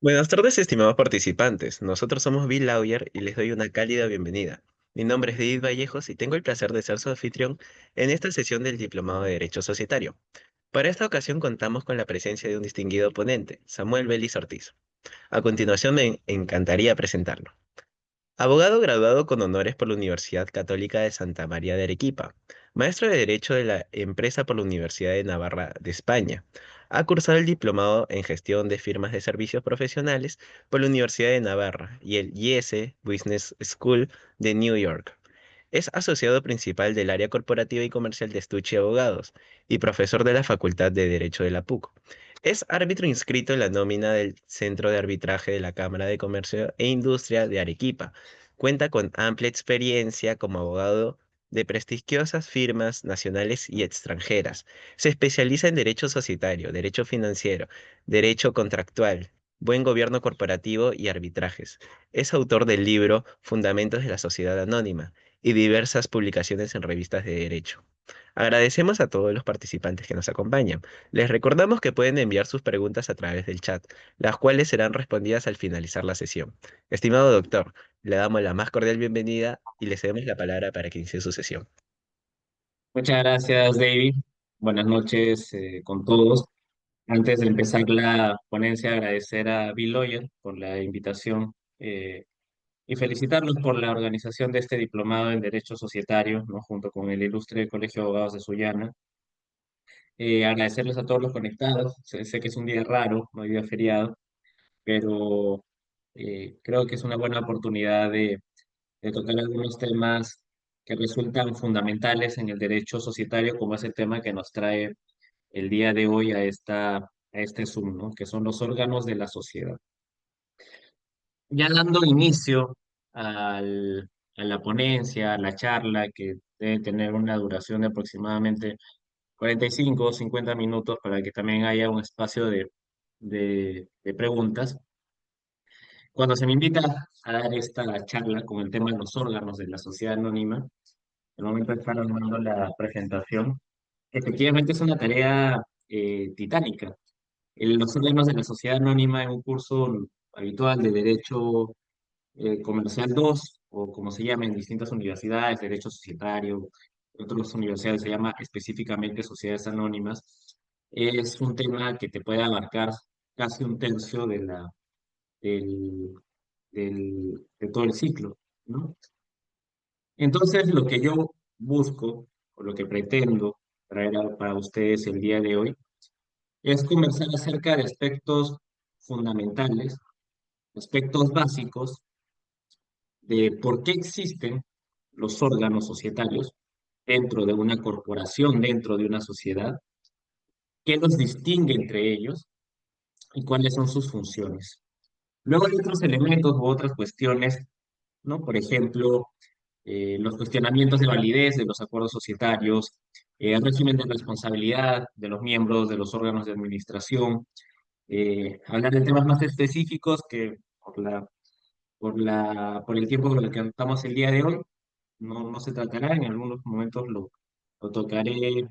Buenas tardes, estimados participantes. Nosotros somos Bill Lawyer y les doy una cálida bienvenida. Mi nombre es David Vallejos y tengo el placer de ser su anfitrión en esta sesión del Diplomado de Derecho Societario. Para esta ocasión contamos con la presencia de un distinguido ponente, Samuel Belis Ortiz. A continuación me encantaría presentarlo. Abogado graduado con honores por la Universidad Católica de Santa María de Arequipa, maestro de Derecho de la Empresa por la Universidad de Navarra de España. Ha cursado el diplomado en Gestión de Firmas de Servicios Profesionales por la Universidad de Navarra y el IS Business School de New York. Es asociado principal del área corporativa y comercial de Stucci Abogados y profesor de la Facultad de Derecho de la PUC. Es árbitro inscrito en la nómina del Centro de Arbitraje de la Cámara de Comercio e Industria de Arequipa. Cuenta con amplia experiencia como abogado de prestigiosas firmas nacionales y extranjeras. Se especializa en derecho societario, derecho financiero, derecho contractual, buen gobierno corporativo y arbitrajes. Es autor del libro Fundamentos de la Sociedad Anónima y diversas publicaciones en revistas de derecho. Agradecemos a todos los participantes que nos acompañan. Les recordamos que pueden enviar sus preguntas a través del chat, las cuales serán respondidas al finalizar la sesión. Estimado doctor, le damos la más cordial bienvenida y le cedemos la palabra para que inicie su sesión. Muchas gracias, David. Buenas noches con todos. Antes de empezar la ponencia, agradecer a Bill Lawyer por la invitación y felicitarlos por la organización de este diplomado en Derecho Societario, ¿no? Junto con el Ilustre Colegio de Abogados de Sullana. Agradecerles a todos los conectados. Sé que es un día raro, no hay día feriado, pero creo que es una buena oportunidad de tocar algunos temas que resultan fundamentales en el derecho societario, como es el tema que nos trae el día de hoy a este Zoom, ¿no? Que son los órganos de la sociedad. Ya dando inicio a la ponencia, a la charla, que debe tener una duración de aproximadamente 45 o 50 minutos para que también haya un espacio de preguntas. Cuando se me invita a dar esta charla con el tema de los órganos de la sociedad anónima, el momento de estar armando la presentación, efectivamente es una tarea titánica. Los órganos de la sociedad anónima en un curso habitual de Derecho Comercial 2 o como se llama en distintas universidades, Derecho Societario, en otras universidades se llama específicamente Sociedades Anónimas, es un tema que te puede abarcar casi un tercio del, de todo el ciclo, ¿no? Entonces, lo que yo busco, o lo que pretendo traer para ustedes el día de hoy, es conversar acerca de aspectos fundamentales, aspectos básicos de por qué existen los órganos societarios dentro de una corporación, dentro de una sociedad, qué los distingue entre ellos y cuáles son sus funciones. Luego hay otros elementos u otras cuestiones, ¿no? Por ejemplo, los cuestionamientos de validez de los acuerdos societarios, el régimen de responsabilidad de los miembros de los órganos de administración, hablar de temas más específicos que por el tiempo con el que estamos el día de hoy, no se tratará, en algunos momentos lo tocaré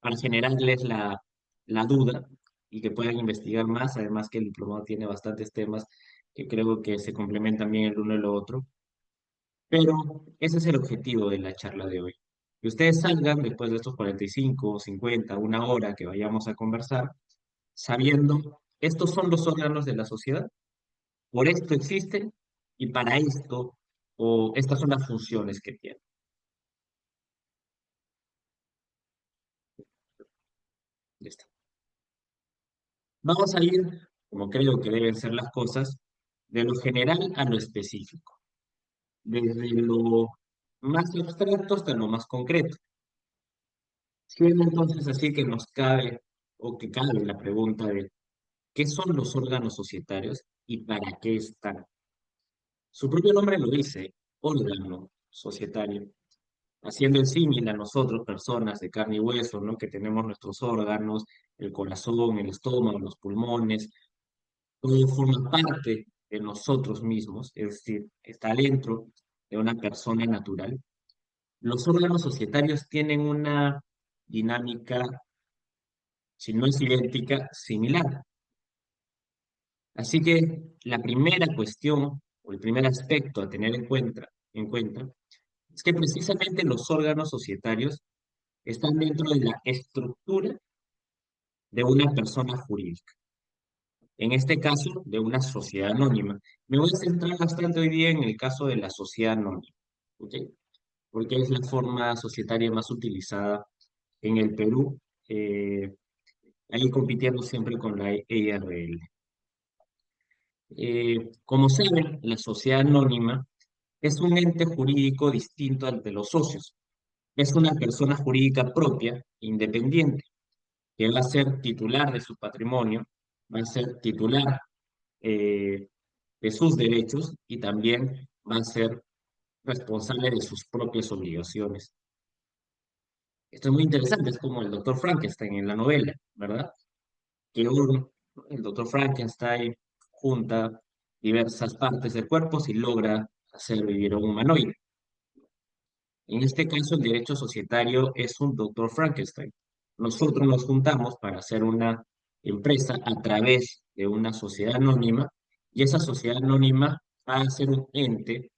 para generarles la duda y que puedan investigar más, además que el diplomado tiene bastantes temas que creo que se complementan bien el uno y lo otro. Pero ese es el objetivo de la charla de hoy. Que ustedes salgan después de estos 45, 50, una hora que vayamos a conversar, sabiendo, estos son los órganos de la sociedad, por esto existen y para esto, o estas son las funciones que tienen. Listo. Vamos a ir, como creo que deben ser las cosas, de lo general a lo específico, desde lo más abstracto hasta lo más concreto. Siendo entonces así que nos cabe, o que cabe la pregunta de ¿qué son los órganos societarios y para qué están? Su propio nombre lo dice, órgano societario, haciendo el símil a nosotros, personas de carne y hueso, ¿no? Que tenemos nuestros órganos, el corazón, el estómago, los pulmones, todo forma parte de nosotros mismos, es decir, está dentro de una persona natural. Los órganos societarios tienen una dinámica, si no es idéntica, similar. Así que la primera cuestión o el primer aspecto a tener en cuenta es que precisamente los órganos societarios están dentro de la estructura de una persona jurídica, en este caso de una sociedad anónima. Me voy a centrar bastante hoy día en el caso de la sociedad anónima, ¿ok? Porque es la forma societaria más utilizada en el Perú, ahí compitiendo siempre con la EIRL. Como saben, la sociedad anónima es un ente jurídico distinto al de los socios. Es una persona jurídica propia, independiente, que va a ser titular de su patrimonio, va a ser titular eh, de sus derechos y también va a ser responsable de sus propias obligaciones. Esto es muy interesante, es como el doctor Frankenstein en la novela, ¿verdad? El doctor Frankenstein junta diversas partes del cuerpo y logra hacer vivir a un humanoide. En este caso, el derecho societario es un doctor Frankenstein. Nosotros nos juntamos para hacer una empresa a través de una sociedad anónima y esa sociedad anónima va a ser un ente,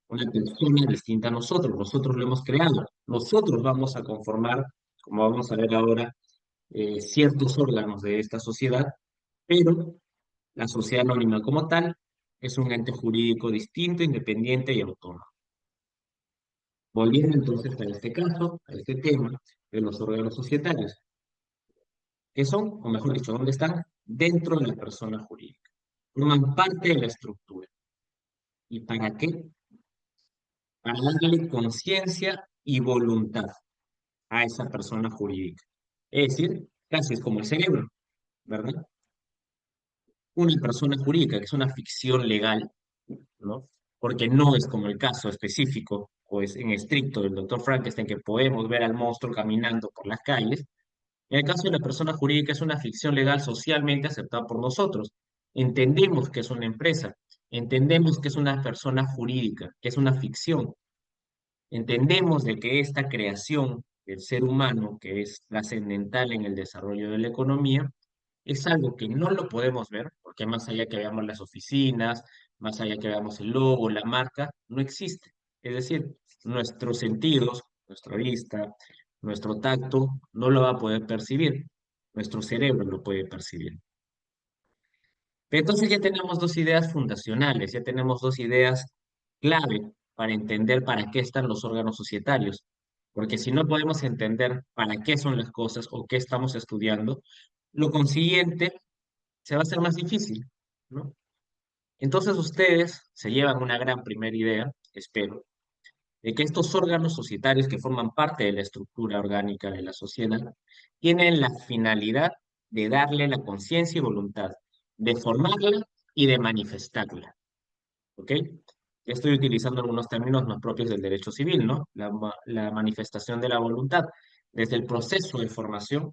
una persona distinta a nosotros. Nosotros lo hemos creado. Nosotros vamos a conformar, como vamos a ver ahora, ciertos órganos de esta sociedad, pero la sociedad anónima como tal es un ente jurídico distinto, independiente y autónomo. Volviendo entonces a este caso, a este tema de los órganos societarios, que son, o mejor dicho, ¿dónde están? Dentro de la persona jurídica. Forman parte de la estructura. ¿Y para qué? Para darle conciencia y voluntad a esa persona jurídica. Es decir, casi es como el cerebro, ¿verdad? Una persona jurídica, que es una ficción legal, ¿no? Porque no es como el caso específico, o es en estricto del doctor Frankenstein, que podemos ver al monstruo caminando por las calles. En el caso de la persona jurídica es una ficción legal socialmente aceptada por nosotros. Entendemos que es una empresa, entendemos que es una persona jurídica, que es una ficción. Entendemos de que esta creación del ser humano, que es trascendental en el desarrollo de la economía, es algo que no lo podemos ver, porque más allá que veamos las oficinas, más allá que veamos el logo, la marca, no existe. Es decir, nuestros sentidos, nuestra vista, nuestro tacto, no lo va a poder percibir. Nuestro cerebro lo puede percibir. Pero entonces ya tenemos dos ideas fundacionales, ya tenemos dos ideas clave para entender para qué están los órganos societarios. Porque si no podemos entender para qué son las cosas o qué estamos estudiando, lo consiguiente se va a hacer más difícil, ¿no? Entonces ustedes se llevan una gran primera idea, espero, de que estos órganos societarios que forman parte de la estructura orgánica de la sociedad tienen la finalidad de darle la conciencia y voluntad, de formarla y de manifestarla, ¿ok? Ya estoy utilizando algunos términos no propios del derecho civil, ¿no? La manifestación de la voluntad, desde el proceso de formación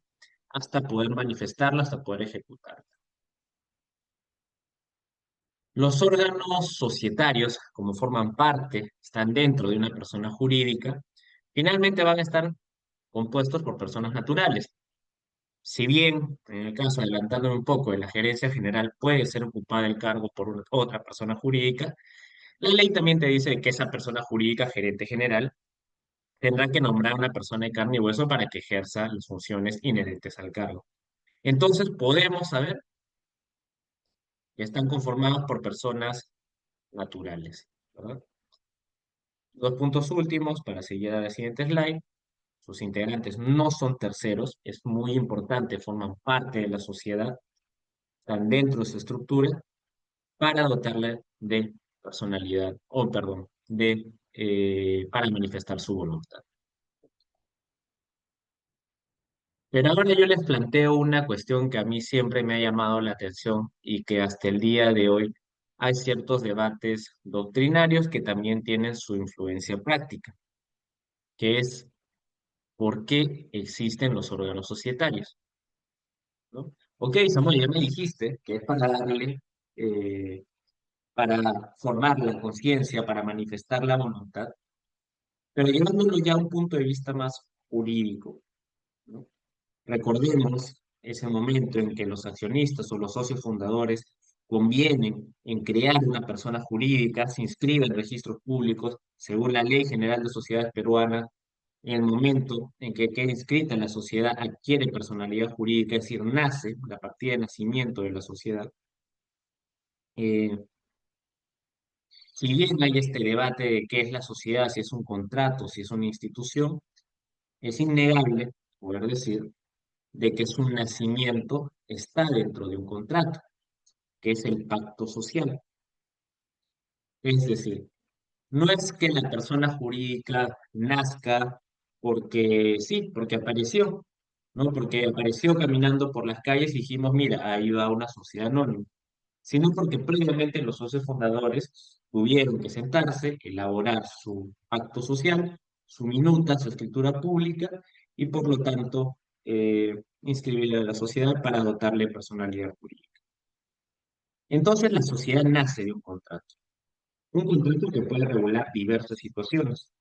hasta poder manifestarla, hasta poder ejecutarla. Los órganos societarios, como forman parte, están dentro de una persona jurídica, finalmente van a estar compuestos por personas naturales. Si bien, en el caso, adelantándome un poco, de la gerencia general puede ser ocupada el cargo por otra persona jurídica, la ley también te dice que esa persona jurídica, gerente general, tendrá que nombrar a una persona de carne y hueso para que ejerza las funciones inherentes al cargo. Entonces, podemos saber que están conformados por personas naturales, ¿verdad? Dos puntos últimos para seguir a la siguiente slide. Sus integrantes no son terceros, es muy importante, forman parte de la sociedad, están dentro de su estructura para dotarle de personalidad, o perdón, para manifestar su voluntad. Pero ahora yo les planteo una cuestión que a mí siempre me ha llamado la atención y que hasta el día de hoy hay ciertos debates doctrinarios que también tienen su influencia práctica, que es por qué existen los órganos societarios, ¿no? Ok, Samuel, ya me dijiste que es para darle, para formar la conciencia, para manifestar la voluntad, pero llevándolo ya a un punto de vista más jurídico, ¿no? Recordemos ese momento en que los accionistas o los socios fundadores convienen en crear una persona jurídica, se inscribe en registros públicos según la Ley General de Sociedades Peruana. En el momento en que queda inscrita en la sociedad, adquiere personalidad jurídica, es decir, nace la partida de nacimiento de la sociedad. Eh, si bien hay este debate de qué es la sociedad, si es un contrato, si es una institución, es innegable poder decir de que su nacimiento está dentro de un contrato, que es el pacto social. Es decir, no es que la persona jurídica nazca porque sí, porque apareció, ¿no? Porque apareció caminando por las calles y dijimos, mira, ahí va una sociedad anónima, sino porque previamente los socios fundadores tuvieron que sentarse, elaborar su pacto social, su minuta, su escritura pública y por lo tanto inscribir a la sociedad para dotarle personalidad jurídica. Entonces la sociedad nace de un contrato que puede regular diversas situaciones,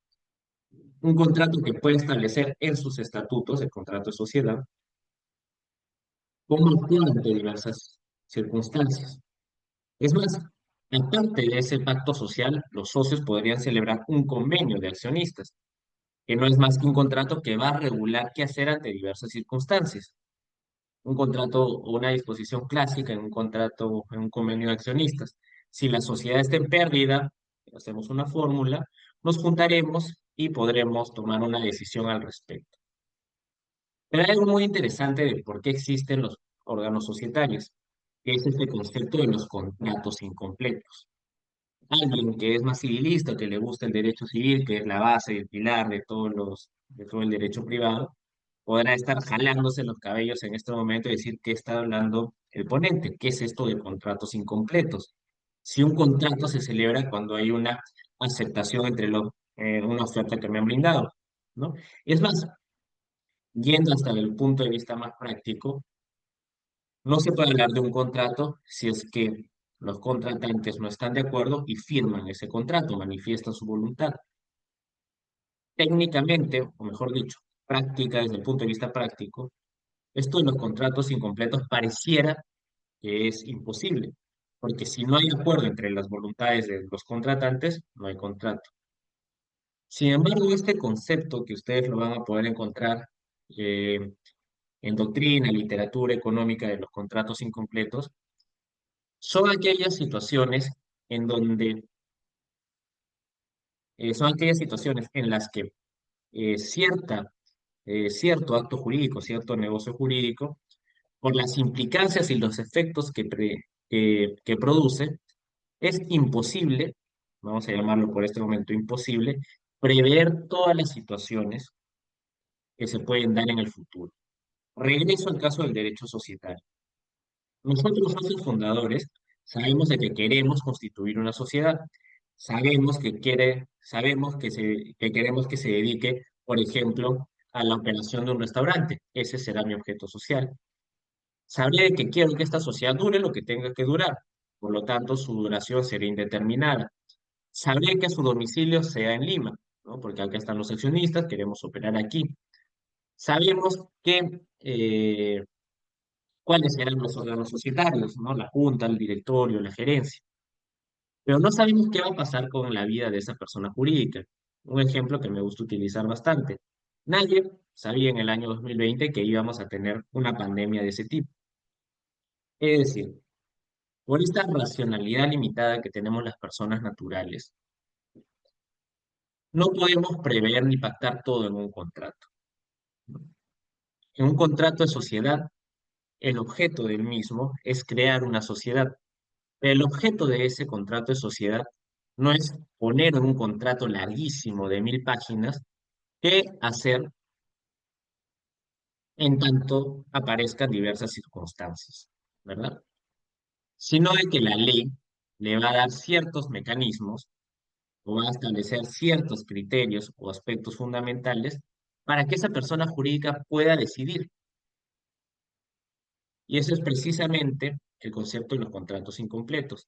un contrato que puede establecer en sus estatutos, el contrato de sociedad, cómo actuar ante diversas circunstancias. Es más, aparte de ese pacto social, los socios podrían celebrar un convenio de accionistas, que no es más que un contrato que va a regular qué hacer ante diversas circunstancias. Un contrato o una disposición clásica en un contrato, en un convenio de accionistas. Si la sociedad está en pérdida, hacemos una fórmula, nos juntaremos y podremos tomar una decisión al respecto. Pero hay algo muy interesante de por qué existen los órganos societarios, que es este concepto de los contratos incompletos. Alguien que es más civilista, que le gusta el derecho civil, que es la base y el pilar de todo el derecho privado, podrá estar jalándose los cabellos en este momento y decir qué está hablando el ponente, qué es esto de contratos incompletos. Si un contrato se celebra cuando hay una aceptación entre una oferta que me han brindado, ¿no? Es más, yendo hasta el punto de vista más práctico, no se puede hablar de un contrato si es que los contratantes no están de acuerdo y firman ese contrato, manifiestan su voluntad. Técnicamente, o mejor dicho, práctica desde el punto de vista práctico, esto de los contratos incompletos pareciera que es imposible, porque si no hay acuerdo entre las voluntades de los contratantes, no hay contrato. Sin embargo, este concepto que ustedes lo van a poder encontrar eh, en doctrina, literatura económica de los contratos incompletos, son aquellas situaciones en donde, son aquellas situaciones en las que cierto acto jurídico, cierto negocio jurídico, por las implicancias y los efectos que produce, es imposible, vamos a llamarlo por este momento imposible, prever todas las situaciones que se pueden dar en el futuro. Regreso al caso del derecho societario. Nosotros, los socios fundadores, sabemos de que queremos constituir una sociedad. Sabemos que queremos que se dedique, por ejemplo, a la operación de un restaurante. Ese será mi objeto social. Sabré de que quiero que esta sociedad dure lo que tenga que durar. Por lo tanto, su duración será indeterminada. Sabré que su domicilio sea en Lima, ¿no? Porque acá están los accionistas, queremos operar aquí. Sabemos que cuáles serán los órganos societarios, ¿no? La junta, el directorio, la gerencia. Pero no sabemos qué va a pasar con la vida de esa persona jurídica. Un ejemplo que me gusta utilizar bastante. Nadie sabía en el año 2020 que íbamos a tener una pandemia de ese tipo. Es decir, por esta racionalidad limitada que tenemos las personas naturales, no podemos prever ni pactar todo en un contrato, ¿no? En un contrato de sociedad, el objeto del mismo es crear una sociedad. El objeto de ese contrato de sociedad no es poner en un contrato larguísimo de 1000 páginas qué hacer en tanto aparezcan diversas circunstancias, ¿verdad? Sino de que la ley le va a dar ciertos mecanismos o va a establecer ciertos criterios o aspectos fundamentales para que esa persona jurídica pueda decidir. Y ese es precisamente el concepto de los contratos incompletos.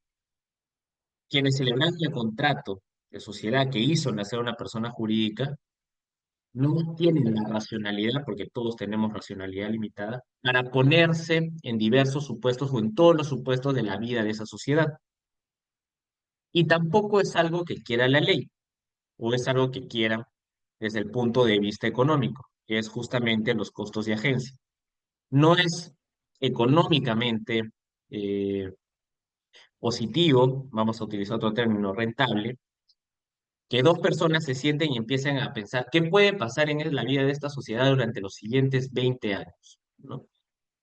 Quienes celebran el contrato de sociedad que hizo nacer una persona jurídica no tienen la racionalidad, porque todos tenemos racionalidad limitada, para ponerse en diversos supuestos o en todos los supuestos de la vida de esa sociedad. Y tampoco es algo que quiera la ley, o es algo que quiera desde el punto de vista económico, que es justamente los costos de agencia. No es económicamente eh, positivo, vamos a utilizar otro término, rentable, que dos personas se sienten y empiecen a pensar qué puede pasar en la vida de esta sociedad durante los siguientes 20 años, ¿no?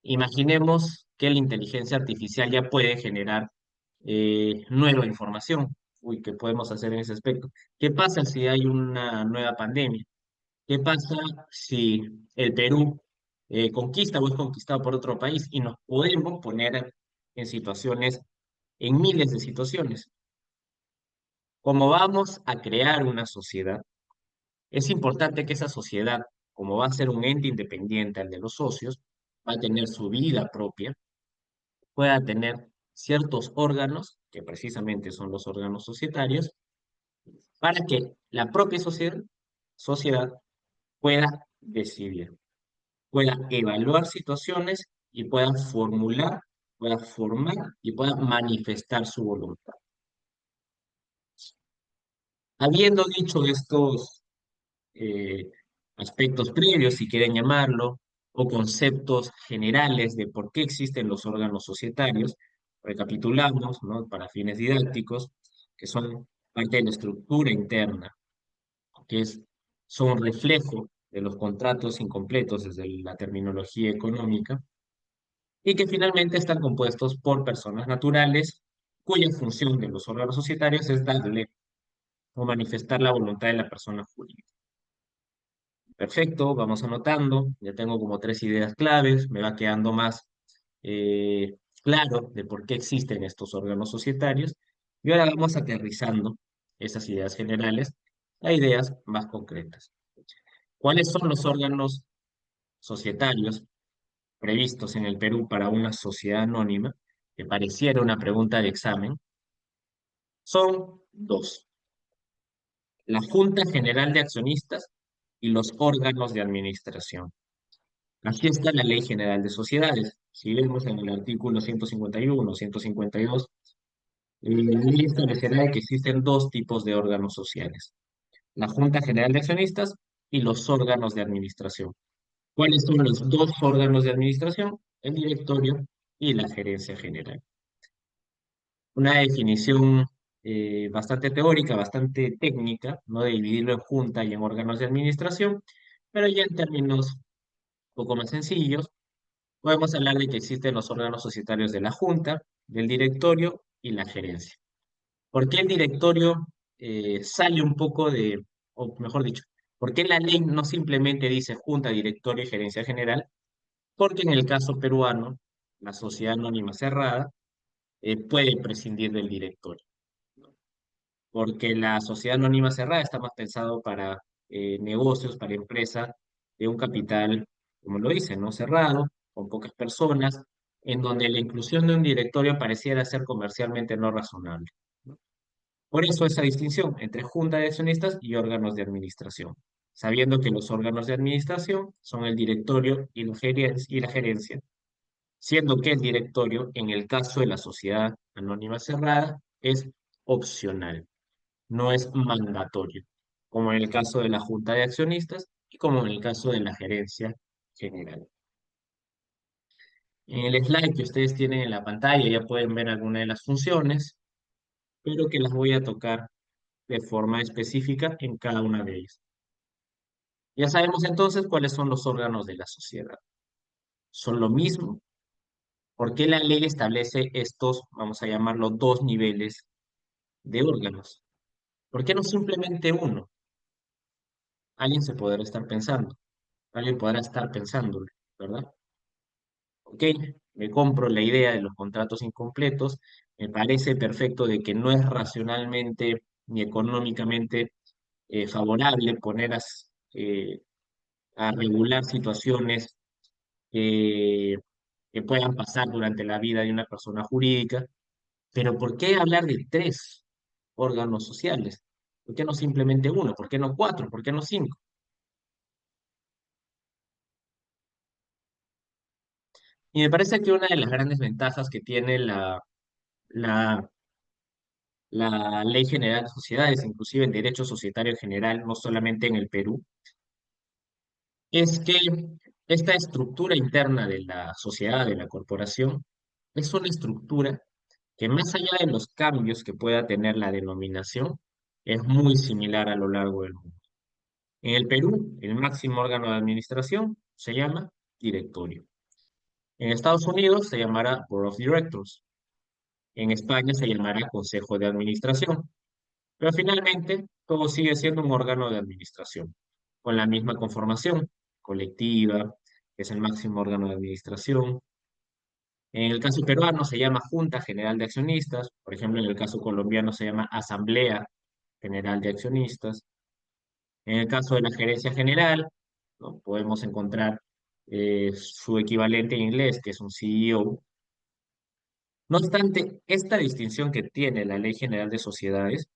Imaginemos que la inteligencia artificial ya puede generar nueva información. Uy, ¿qué podemos hacer en ese aspecto? ¿Qué pasa si hay una nueva pandemia? ¿Qué pasa si el Perú conquista o es conquistado por otro país y nos podemos poner en situaciones, en miles de situaciones? Como vamos a crear una sociedad, es importante que esa sociedad, como va a ser un ente independiente al de los socios, va a tener su vida propia, pueda tener ciertos órganos, que precisamente son los órganos societarios, para que la propia sociedad pueda decidir, pueda evaluar situaciones y pueda formular, pueda formar y pueda manifestar su voluntad. Habiendo dicho estos eh, aspectos previos, si quieren llamarlo, o conceptos generales de por qué existen los órganos societarios, recapitulamos, ¿no? Para fines didácticos, que son parte de la estructura interna, que son reflejo de los contratos incompletos desde la terminología económica, y que finalmente están compuestos por personas naturales, cuya función de los órganos societarios es darle o manifestar la voluntad de la persona jurídica. Perfecto, vamos anotando. Ya tengo como tres ideas claves. Me va quedando más claro de por qué existen estos órganos societarios. Y ahora vamos aterrizando esas ideas generales a ideas más concretas. ¿Cuáles son los órganos societarios previstos en el Perú para una sociedad anónima? Que pareciera una pregunta de examen. Son dos: la Junta General de Accionistas y los órganos de administración. Así está la Ley General de Sociedades. Si vemos en el artículo 151, 152, la ley establecerá que existen dos tipos de órganos sociales: la Junta General de Accionistas y los órganos de administración. ¿Cuáles son los dos órganos de administración? El directorio y la gerencia general. Una definición bastante teórica, bastante técnica, no de dividirlo en junta y en órganos de administración, pero ya en términos un poco más sencillos, podemos hablar de que existen los órganos societarios de la junta, del directorio y la gerencia. ¿Por qué el directorio sale un poco de, o mejor dicho, por qué la ley no simplemente dice junta, directorio y gerencia general? Porque en el caso peruano, la sociedad anónima cerrada puede prescindir del directorio, porque la sociedad anónima cerrada está más pensado para negocios, para empresas de un capital, como lo dice, ¿no? Cerrado, con pocas personas, en donde la inclusión de un directorio pareciera ser comercialmente no razonable, ¿no? Por eso esa distinción entre junta de accionistas y órganos de administración, sabiendo que los órganos de administración son el directorio y la gerencia, siendo que el directorio, en el caso de la sociedad anónima cerrada, es opcional, no es mandatorio, como en el caso de la junta de accionistas y como en el caso de la gerencia general. En el slide que ustedes tienen en la pantalla ya pueden ver algunas de las funciones, pero que las voy a tocar de forma específica en cada una de ellas. Ya sabemos entonces cuáles son los órganos de la sociedad. Son lo mismo. ¿Por qué la ley establece estos, vamos a llamarlo, dos niveles de órganos? ¿Por qué no simplemente uno? Alguien se podrá estar pensando, alguien podrá estar pensándolo, ¿verdad? Ok, me compro la idea de los contratos incompletos, me parece perfecto de que no es racionalmente ni económicamente favorable poner a regular situaciones que, que puedan pasar durante la vida de una persona jurídica, pero ¿por qué hablar de tres órganos sociales? ¿Por qué no simplemente uno? ¿Por qué no cuatro? ¿Por qué no cinco? Y me parece que una de las grandes ventajas que tiene la, la Ley General de Sociedades, inclusive el derecho societario general, no solamente en el Perú, es que esta estructura interna de la sociedad, de la corporación, es una estructura que más allá de los cambios que pueda tener la denominación, es muy similar a lo largo del mundo. En el Perú, el máximo órgano de administración se llama directorio. En Estados Unidos se llamará Board of Directors. En España se llamará Consejo de Administración. Pero finalmente, todo sigue siendo un órgano de administración, con la misma conformación colectiva, que es el máximo órgano de administración. En el caso peruano se llama Junta General de Accionistas, por ejemplo, en el caso colombiano se llama Asamblea General de Accionistas. En el caso de la gerencia general, ¿no? Podemos encontrar su equivalente en inglés, que es un CEO. No obstante, esta distinción que tiene la Ley General de Sociedades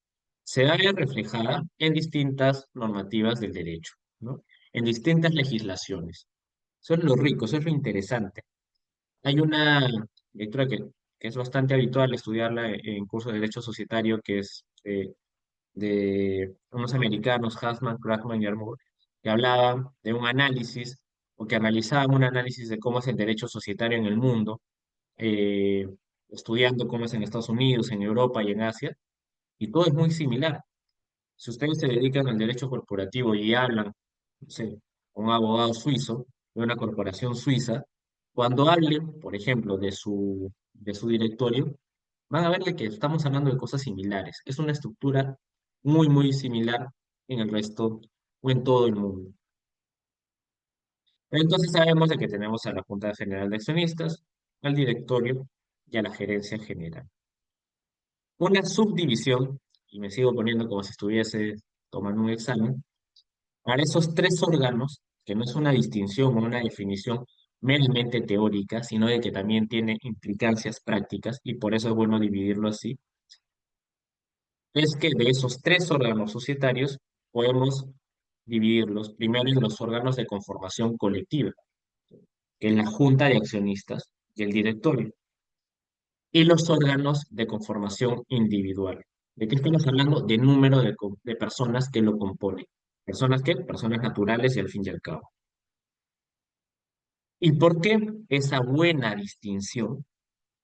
se ve reflejada en distintas normativas del derecho, ¿no? En distintas legislaciones. Eso es lo rico, eso es lo interesante. Hay una lectura que es bastante habitual estudiarla en cursos de derecho societario, que es de unos americanos, Hassman, Crackman y Armour, que hablaban de un análisis o que analizaban un análisis de cómo es el derecho societario en el mundo, eh, estudiando cómo es en Estados Unidos, en Europa y en Asia, y todo es muy similar. Si ustedes se dedican al derecho corporativo y hablan, no sé, con un abogado suizo de una corporación suiza, cuando hablen, por ejemplo, de su directorio, van a ver de que estamos hablando de cosas similares. Es una estructura muy, muy similar en el resto o en todo el mundo. Entonces sabemos de que tenemos a la Junta General de Accionistas, al directorio y a la gerencia general. Una subdivisión, y me sigo poniendo como si estuviese tomando un examen, para esos tres órganos, que no es una distinción o una definición meramente teórica, sino de que también tiene implicancias prácticas, y por eso es bueno dividirlo así, es que de esos tres órganos societarios podemos dividirlos primero en los órganos de conformación colectiva, que es la junta de accionistas y el directorio, y los órganos de conformación individual. ¿De qué estamos hablando? De número de personas que lo componen. ¿Personas qué? Personas naturales y al fin y al cabo. ¿Y por qué esa buena distinción?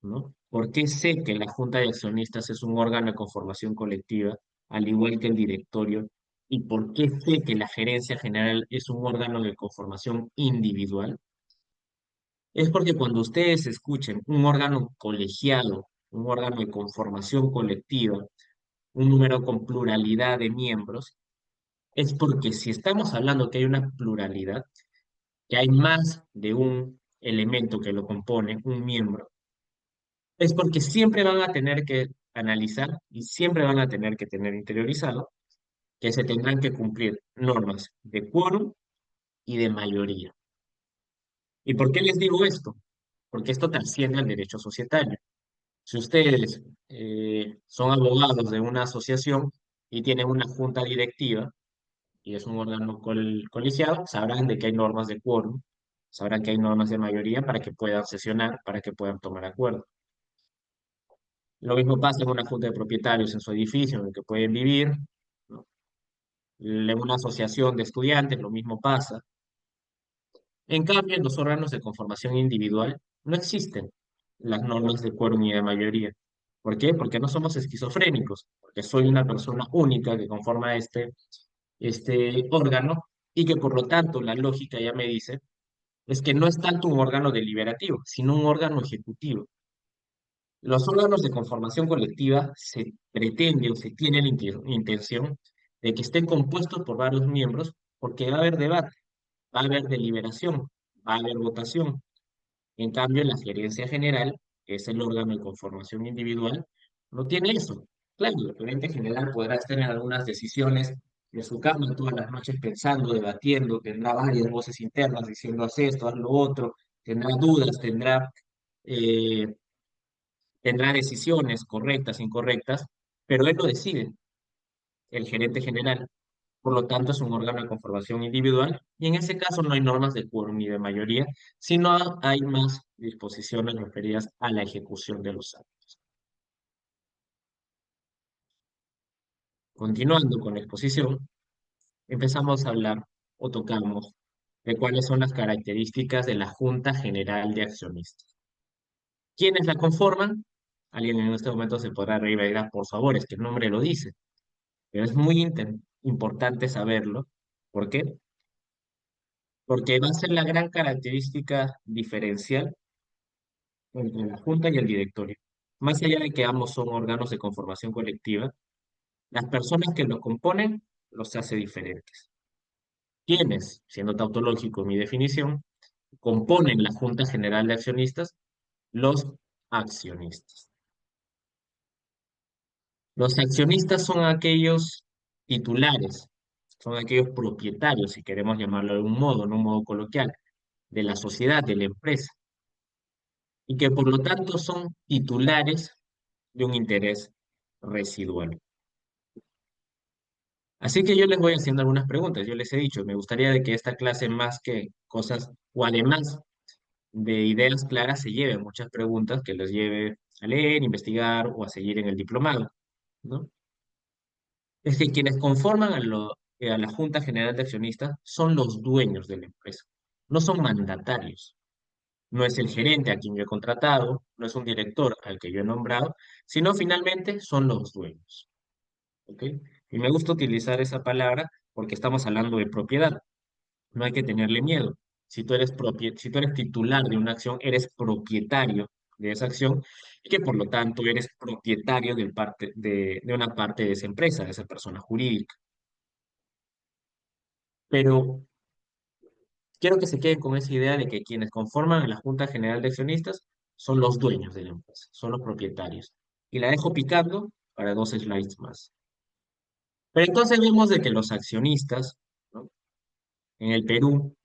¿No? ¿Por qué sé que la Junta de Accionistas es un órgano de conformación colectiva, al igual que el directorio? ¿Y por qué sé que la Gerencia General es un órgano de conformación individual? Es porque cuando ustedes escuchen un órgano colegiado, un órgano de conformación colectiva, un número con pluralidad de miembros, es porque si estamos hablando que hay una pluralidad, que hay más de un elemento que lo compone, un miembro, es porque siempre van a tener que analizar y siempre van a tener que tener interiorizado que se tendrán que cumplir normas de quórum y de mayoría. ¿Y por qué les digo esto? Porque esto trasciende al derecho societario. Si ustedes son abogados de una asociación y tienen una junta directiva y es un órgano colegiado, sabrán de que hay normas de quórum, sabrán que hay normas de mayoría para que puedan sesionar, para que puedan tomar acuerdos. Lo mismo pasa en una junta de propietarios en su edificio en el que pueden vivir, ¿no? En una asociación de estudiantes, lo mismo pasa. En cambio, en los órganos de conformación individual no existen las normas de quórum y de mayoría. ¿Por qué? Porque no somos esquizofrénicos, porque soy una persona única que conforma este órgano y que por lo tanto la lógica ya me dice es que no es tanto un órgano deliberativo, sino un órgano ejecutivo. Los órganos de conformación colectiva se pretende o se tiene la intención de que estén compuestos por varios miembros porque va a haber debate, va a haber deliberación, va a haber votación. En cambio, la gerencia general, que es el órgano de conformación individual, no tiene eso. Claro, el gerente general podrá tener algunas decisiones en su cama todas las noches pensando, debatiendo, tendrá varias voces internas diciendo haz esto, haz lo otro, tendrá dudas, eh, tendrá decisiones correctas, incorrectas, pero él lo decide, el gerente general. Por lo tanto, es un órgano de conformación individual y en ese caso no hay normas de quórum ni de mayoría, sino hay más disposiciones referidas a la ejecución de los actos. Continuando con la exposición, empezamos a hablar o tocamos de cuáles son las características de la Junta General de Accionistas. ¿Quiénes la conforman? Alguien en este momento se podrá reír y dirá, por favor, es que el nombre lo dice, pero es muy importante saberlo. ¿Por qué? Porque va a ser la gran característica diferencial entre la Junta y el directorio. Más allá de que ambos son órganos de conformación colectiva, las personas que lo componen los hace diferentes. ¿Quiénes? Siendo tautológico mi definición, componen la Junta General de Accionistas, los accionistas. Los accionistas son aquellos titulares, son aquellos propietarios, si queremos llamarlo de un modo, en un modo coloquial, de la sociedad, de la empresa, y que por lo tanto son titulares de un interés residual. Así que yo les voy haciendo algunas preguntas. Yo les he dicho, me gustaría de que esta clase, más que cosas, o además de ideas claras, se lleven muchas preguntas que les lleve a leer, investigar o a seguir en el diplomado, ¿no? Es que quienes conforman a la Junta General de Accionistas son los dueños de la empresa, no son mandatarios. No es el gerente a quien yo he contratado, no es un director al que yo he nombrado, sino finalmente son los dueños. ¿Ok? Y me gusta utilizar esa palabra porque estamos hablando de propiedad. No hay que tenerle miedo. Si tú eres titular de una acción, eres propietario de esa acción y que por lo tanto eres propietario de una parte de esa empresa, de esa persona jurídica. Pero quiero que se queden con esa idea de que quienes conforman la Junta General de Accionistas son los dueños de la empresa, son los propietarios. Y la dejo picando para dos slides más. Pero entonces vemos de que los accionistas, ¿no? En el Perú,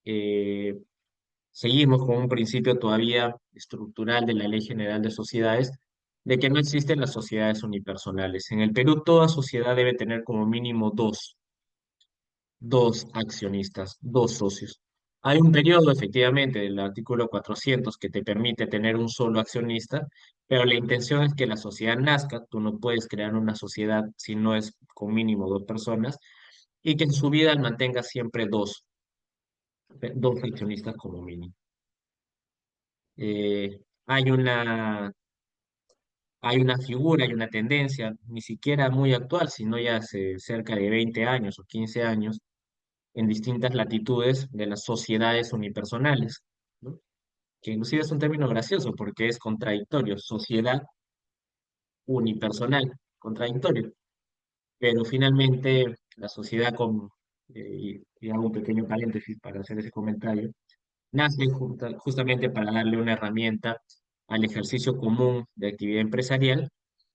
eh, seguimos con un principio todavía estructural de la Ley General de Sociedades, de que no existen las sociedades unipersonales. En el Perú, toda sociedad debe tener como mínimo dos accionistas, dos socios. Hay un periodo, efectivamente, del artículo 400 que te permite tener un solo accionista, pero la intención es que la sociedad nazca. Tú no puedes crear una sociedad si no es con mínimo dos personas, y que en su vida mantenga siempre dos accionistas como mínimo. Eh, hay una, hay una figura, hay una tendencia, ni siquiera muy actual, sino ya hace cerca de 20 años o 15 años, en distintas latitudes de las sociedades unipersonales, ¿no? Que inclusive es un término gracioso porque es contradictorio, sociedad unipersonal, contradictorio, pero finalmente la sociedad y hago un pequeño paréntesis para hacer ese comentario, nace justamente para darle una herramienta al ejercicio común de actividad empresarial,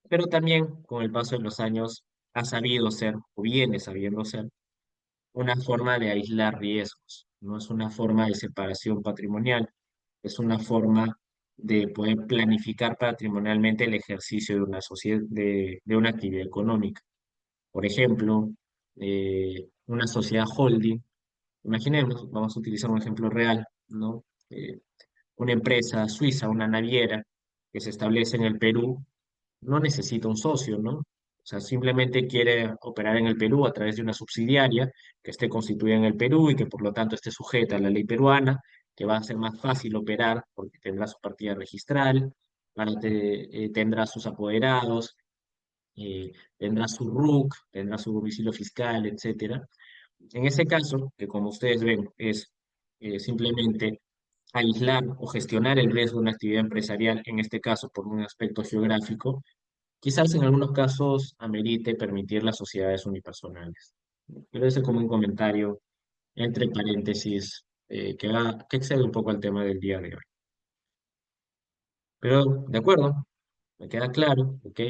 pero también con el paso de los años ha sabido ser, o viene sabiendo ser, una forma de aislar riesgos, no es una forma de separación patrimonial, es una forma de poder planificar patrimonialmente el ejercicio de una sociedad, de una actividad económica. Por ejemplo, una sociedad holding, imaginemos, vamos a utilizar un ejemplo real, ¿no? Una empresa suiza, una naviera que se establece en el Perú, no necesita un socio, ¿no? O sea, simplemente quiere operar en el Perú a través de una subsidiaria que esté constituida en el Perú y que por lo tanto esté sujeta a la ley peruana, que va a ser más fácil operar porque tendrá su partida registral, tendrá sus apoderados, tendrá su RUC, tendrá su domicilio fiscal, etcétera. En ese caso, que como ustedes ven es simplemente aislar o gestionar el riesgo de una actividad empresarial, en este caso por un aspecto geográfico, quizás en algunos casos amerite permitir las sociedades unipersonales. Pero ese como un comentario entre paréntesis que excede un poco al tema del día de hoy. Pero de acuerdo, me queda claro, ¿ok?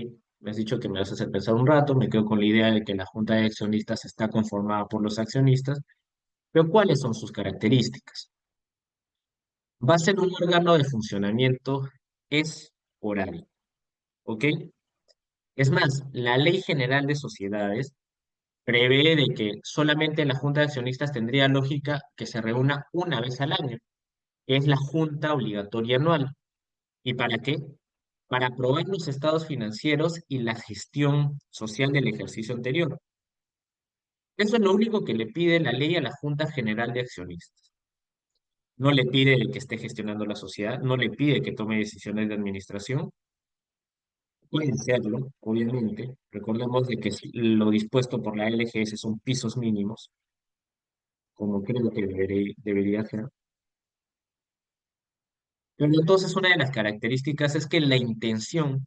Me has dicho que me vas a hacer pensar un rato, me quedo con la idea de que la Junta de Accionistas está conformada por los accionistas, pero ¿cuáles son sus características? Va a ser un órgano de funcionamiento esporádico, ¿ok? Es más, la Ley General de Sociedades prevé de que solamente la Junta de Accionistas tendría lógica que se reúna una vez al año, que es la Junta Obligatoria Anual. ¿Y para qué? Para aprobar los estados financieros y la gestión social del ejercicio anterior. Eso es lo único que le pide la ley a la Junta General de Accionistas. No le pide que esté gestionando la sociedad, no le pide que tome decisiones de administración. Puede hacerlo, obviamente. Recordemos de que lo dispuesto por la LGS son pisos mínimos, como creo que debería ser. Pero entonces una de las características es que la intención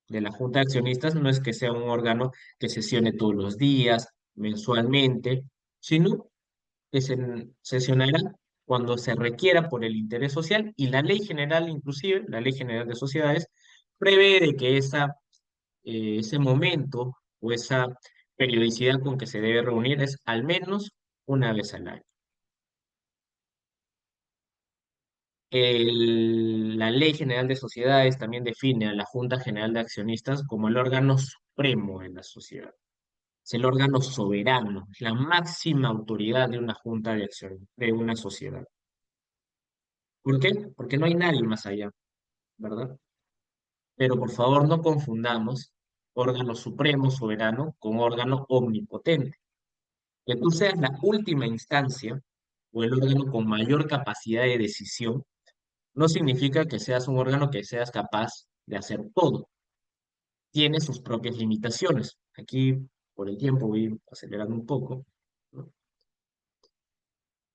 de la Junta de Accionistas no es que sea un órgano que sesione todos los días, mensualmente, sino que sesionará cuando se requiera por el interés social y la ley general, inclusive, la ley general de sociedades, prevé de que ese momento o esa periodicidad con que se debe reunir es al menos una vez al año. La Ley General de Sociedades también define a la Junta General de Accionistas como el órgano supremo de la sociedad. Es el órgano soberano, es la máxima autoridad de una junta de acción, de una sociedad. ¿Por qué? Porque no hay nadie más allá, ¿verdad? Pero por favor no confundamos órgano supremo, soberano, con órgano omnipotente. Que tú seas la última instancia o el órgano con mayor capacidad de decisión no significa que seas un órgano que seas capaz de hacer todo. Tiene sus propias limitaciones. Aquí, por el tiempo, voy acelerando un poco, ¿no?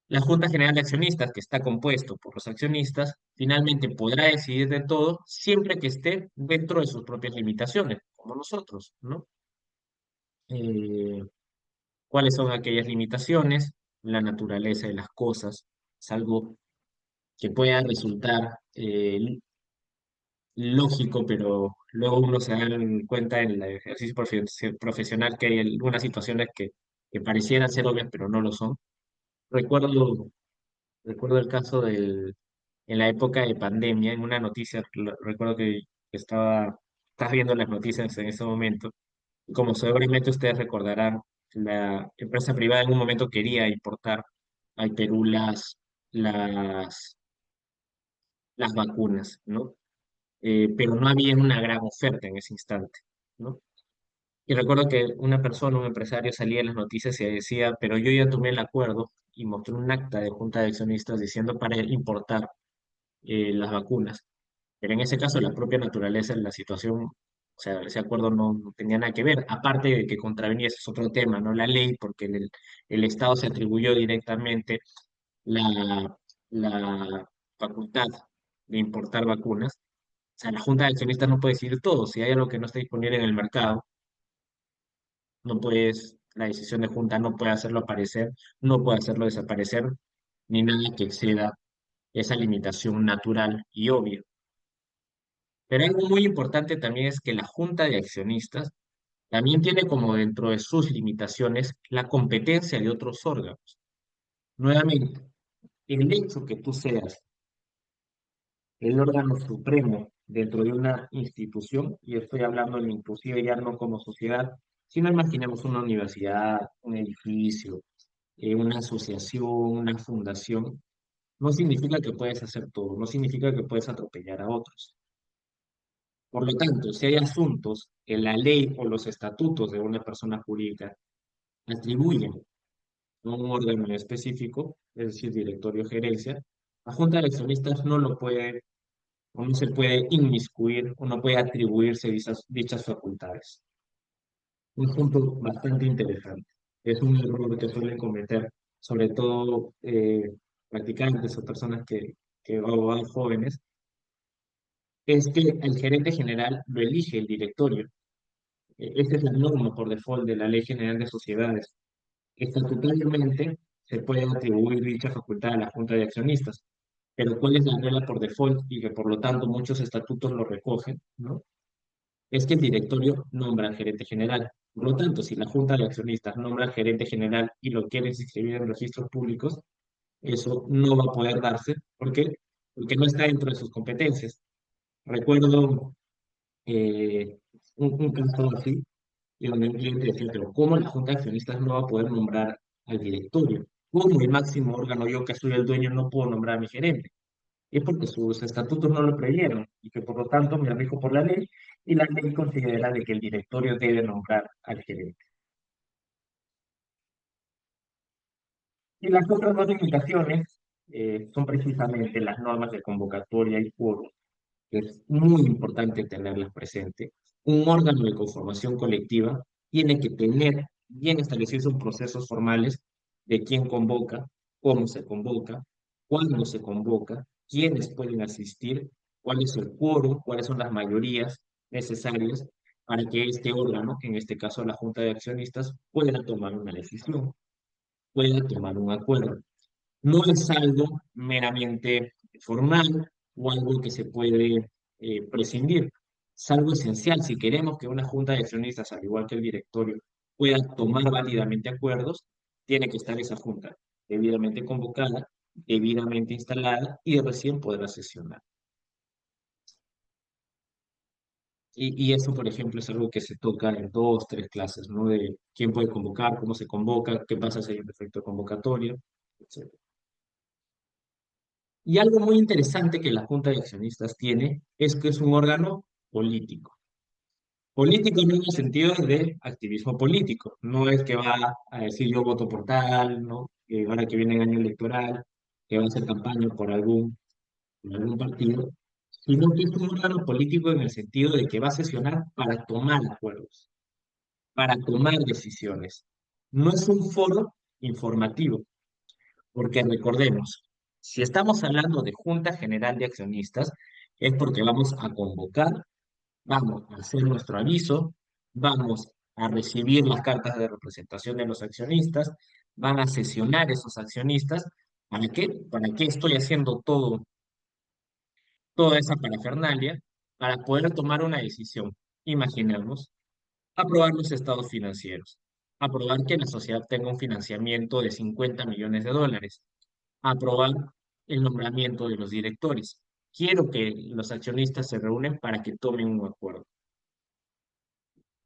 La Junta General de Accionistas, que está compuesto por los accionistas, finalmente podrá decidir de todo siempre que esté dentro de sus propias limitaciones, como nosotros, ¿no? Eh, ¿Cuáles son aquellas limitaciones? La naturaleza de las cosas. Es algo que pueda resultar lógico, pero luego uno se da cuenta en el ejercicio profesional que hay algunas situaciones que parecieran ser obvias, pero no lo son. Recuerdo, recuerdo el caso en la época de pandemia, en una noticia, recuerdo que estaba viendo las noticias en ese momento, y como seguramente ustedes recordarán, la empresa privada en un momento quería importar al Perú las, las vacunas, ¿no? Pero no había una gran oferta en ese instante, ¿no? Y recuerdo que una persona, un empresario, salía en las noticias y decía, pero yo ya tomé el acuerdo y mostró un acta de junta de accionistas diciendo para importar las vacunas. Pero en ese caso, la propia naturaleza de la situación, o sea, ese acuerdo no tenía nada que ver. Aparte de que contravenía, ese es otro tema, no la ley, porque el Estado se atribuyó directamente la, la facultad de importar vacunas. O sea, la Junta de Accionistas no puede decidir todo. Si hay algo que no está disponible en el mercado, no puedes, la decisión de Junta no puede hacerlo aparecer, no puede hacerlo desaparecer, ni nada que exceda esa limitación natural y obvia. Pero algo muy importante también es que la Junta de Accionistas también tiene como dentro de sus limitaciones la competencia de otros órganos. Nuevamente, el hecho que tú seas el órgano supremo dentro de una institución, y estoy hablando inclusive ya no como sociedad, sino imaginemos una universidad, un edificio, una asociación, una fundación, no significa que puedes hacer todo, no significa que puedes atropellar a otros. Por lo tanto, si hay asuntos que la ley o los estatutos de una persona jurídica atribuyen a un órgano en específico, es decir, directorio o gerencia, la Junta de Accionistas no lo puede o no se puede inmiscuir o no puede atribuirse dichas facultades. Un punto bastante interesante. Es un error que suelen cometer, sobre todo practicantes o personas que o abogados jóvenes, es que el gerente general lo elige el directorio. Esa es la norma por default de la Ley General de Sociedades. Estatutariamente se puede atribuir dicha facultad a la Junta de Accionistas, pero ¿cuál es la regla por default y que por lo tanto muchos estatutos lo recogen, ¿no? Es que el directorio nombra al gerente general. Por lo tanto, si la Junta de Accionistas nombra al gerente general y lo quiere inscribir en registros públicos, eso no va a poder darse. ¿Por qué? Porque no está dentro de sus competencias. Recuerdo eh, un caso así. y donde un cliente decía, pero ¿cómo la Junta de Accionistas no va a poder nombrar al directorio? ¿Cómo el máximo órgano, yo que soy el dueño, no puedo nombrar a mi gerente? Y es porque sus estatutos no lo previeron y que por lo tanto me rijo por la ley y la ley considera de que el directorio debe nombrar al gerente. Y las otras dos limitaciones son precisamente las normas de convocatoria y quórum, que es muy importante tenerlas presentes. Un órgano de conformación colectiva tiene que tener bien establecidos sus procesos formales de quién convoca, cómo se convoca, cuándo se convoca, quiénes pueden asistir, cuál es el quórum, cuáles son las mayorías necesarias para que este órgano, en este caso la Junta de Accionistas, pueda tomar una decisión, pueda tomar un acuerdo. No es algo meramente formal o algo que se puede prescindir. Es algo esencial. Si queremos que una junta de accionistas, al igual que el directorio, pueda tomar válidamente acuerdos, tiene que estar esa junta debidamente convocada, debidamente instalada y recién podrá sesionar. Y eso, por ejemplo, es algo que se toca en dos, tres clases, ¿no? De quién puede convocar, cómo se convoca, qué pasa si hay un defecto de convocatoria, etc. Y algo muy interesante que la Junta de Accionistas tiene es que es un órgano político. Político no en el sentido de activismo político. No es que va a decir yo voto por tal, ¿no? Que ahora que viene el año electoral, que va a hacer campaña por algún partido, sino que es un órgano político en el sentido de que va a sesionar para tomar acuerdos, para tomar decisiones. No es un foro informativo, porque recordemos, si estamos hablando de Junta General de Accionistas, es porque vamos a convocar, vamos a hacer nuestro aviso, vamos a recibir las cartas de representación de los accionistas, van a sesionar esos accionistas. ¿Para qué? ¿Para qué estoy haciendo toda esa parafernalia? Para poder tomar una decisión. Imaginemos, aprobar los estados financieros, aprobar que la sociedad tenga un financiamiento de 50 millones de dólares, aprobar el nombramiento de los directores. Quiero que los accionistas se reúnen para que tomen un acuerdo.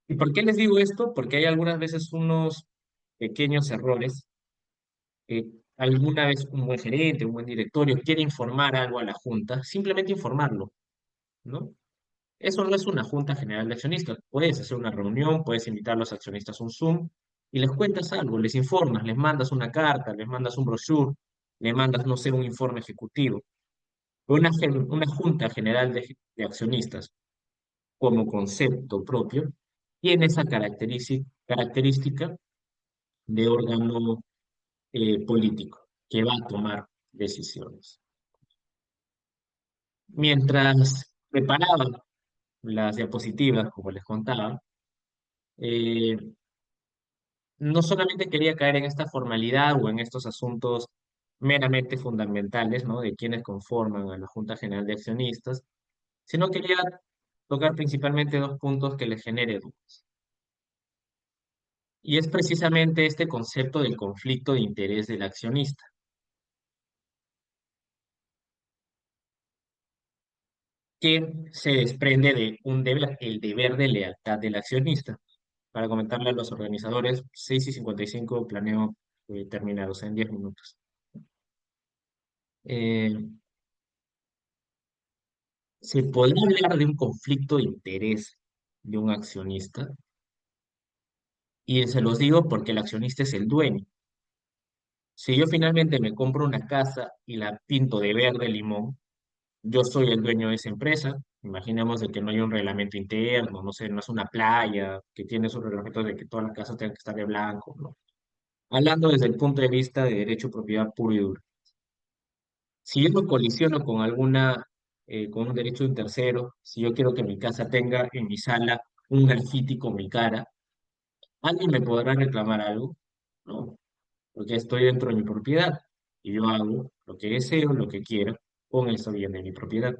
¿Y por qué les digo esto? Porque hay algunas veces unos pequeños errores. Alguna vez un buen gerente, un buen directorio quiere informar algo a la junta, simplemente informarlo, ¿no? Eso no es una junta general de accionistas. Puedes hacer una reunión, puedes invitar a los accionistas a un Zoom y les cuentas algo, les informas, les mandas una carta, les mandas un brochure, le mandas, no sé, un informe ejecutivo. Una junta general de accionistas como concepto propio tiene esa característica de órgano político que va a tomar decisiones. Mientras preparaba las diapositivas, como les contaba, eh, no solamente quería caer en esta formalidad o en estos asuntos meramente fundamentales, ¿no? De quienes conforman a la Junta General de Accionistas, sino quería tocar principalmente dos puntos que les genere dudas. Y es precisamente este concepto del conflicto de interés del accionista, que se desprende de un deber, el deber de lealtad del accionista. Para comentarle a los organizadores, 6:55 planeo terminar, o sea, en 10 minutos. Eh, ¿Se podría hablar de un conflicto de interés de un accionista? Y se los digo porque el accionista es el dueño. Si yo finalmente me compro una casa y la pinto de verde limón, yo soy el dueño de esa empresa. Imaginemos de que no hay un reglamento interno, no sé, no es una playa que tiene sus reglamentos de que todas las casas tengan que estar de blanco, ¿no? Hablando desde el punto de vista de derecho de propiedad puro y duro. Si yo no colisiono con con un derecho de un tercero, si yo quiero que mi casa tenga en mi sala un graffiti con mi cara, ¿alguien me podrá reclamar algo? No, porque estoy dentro de mi propiedad y yo hago lo que deseo, lo que quiero con eso bien de mi propiedad.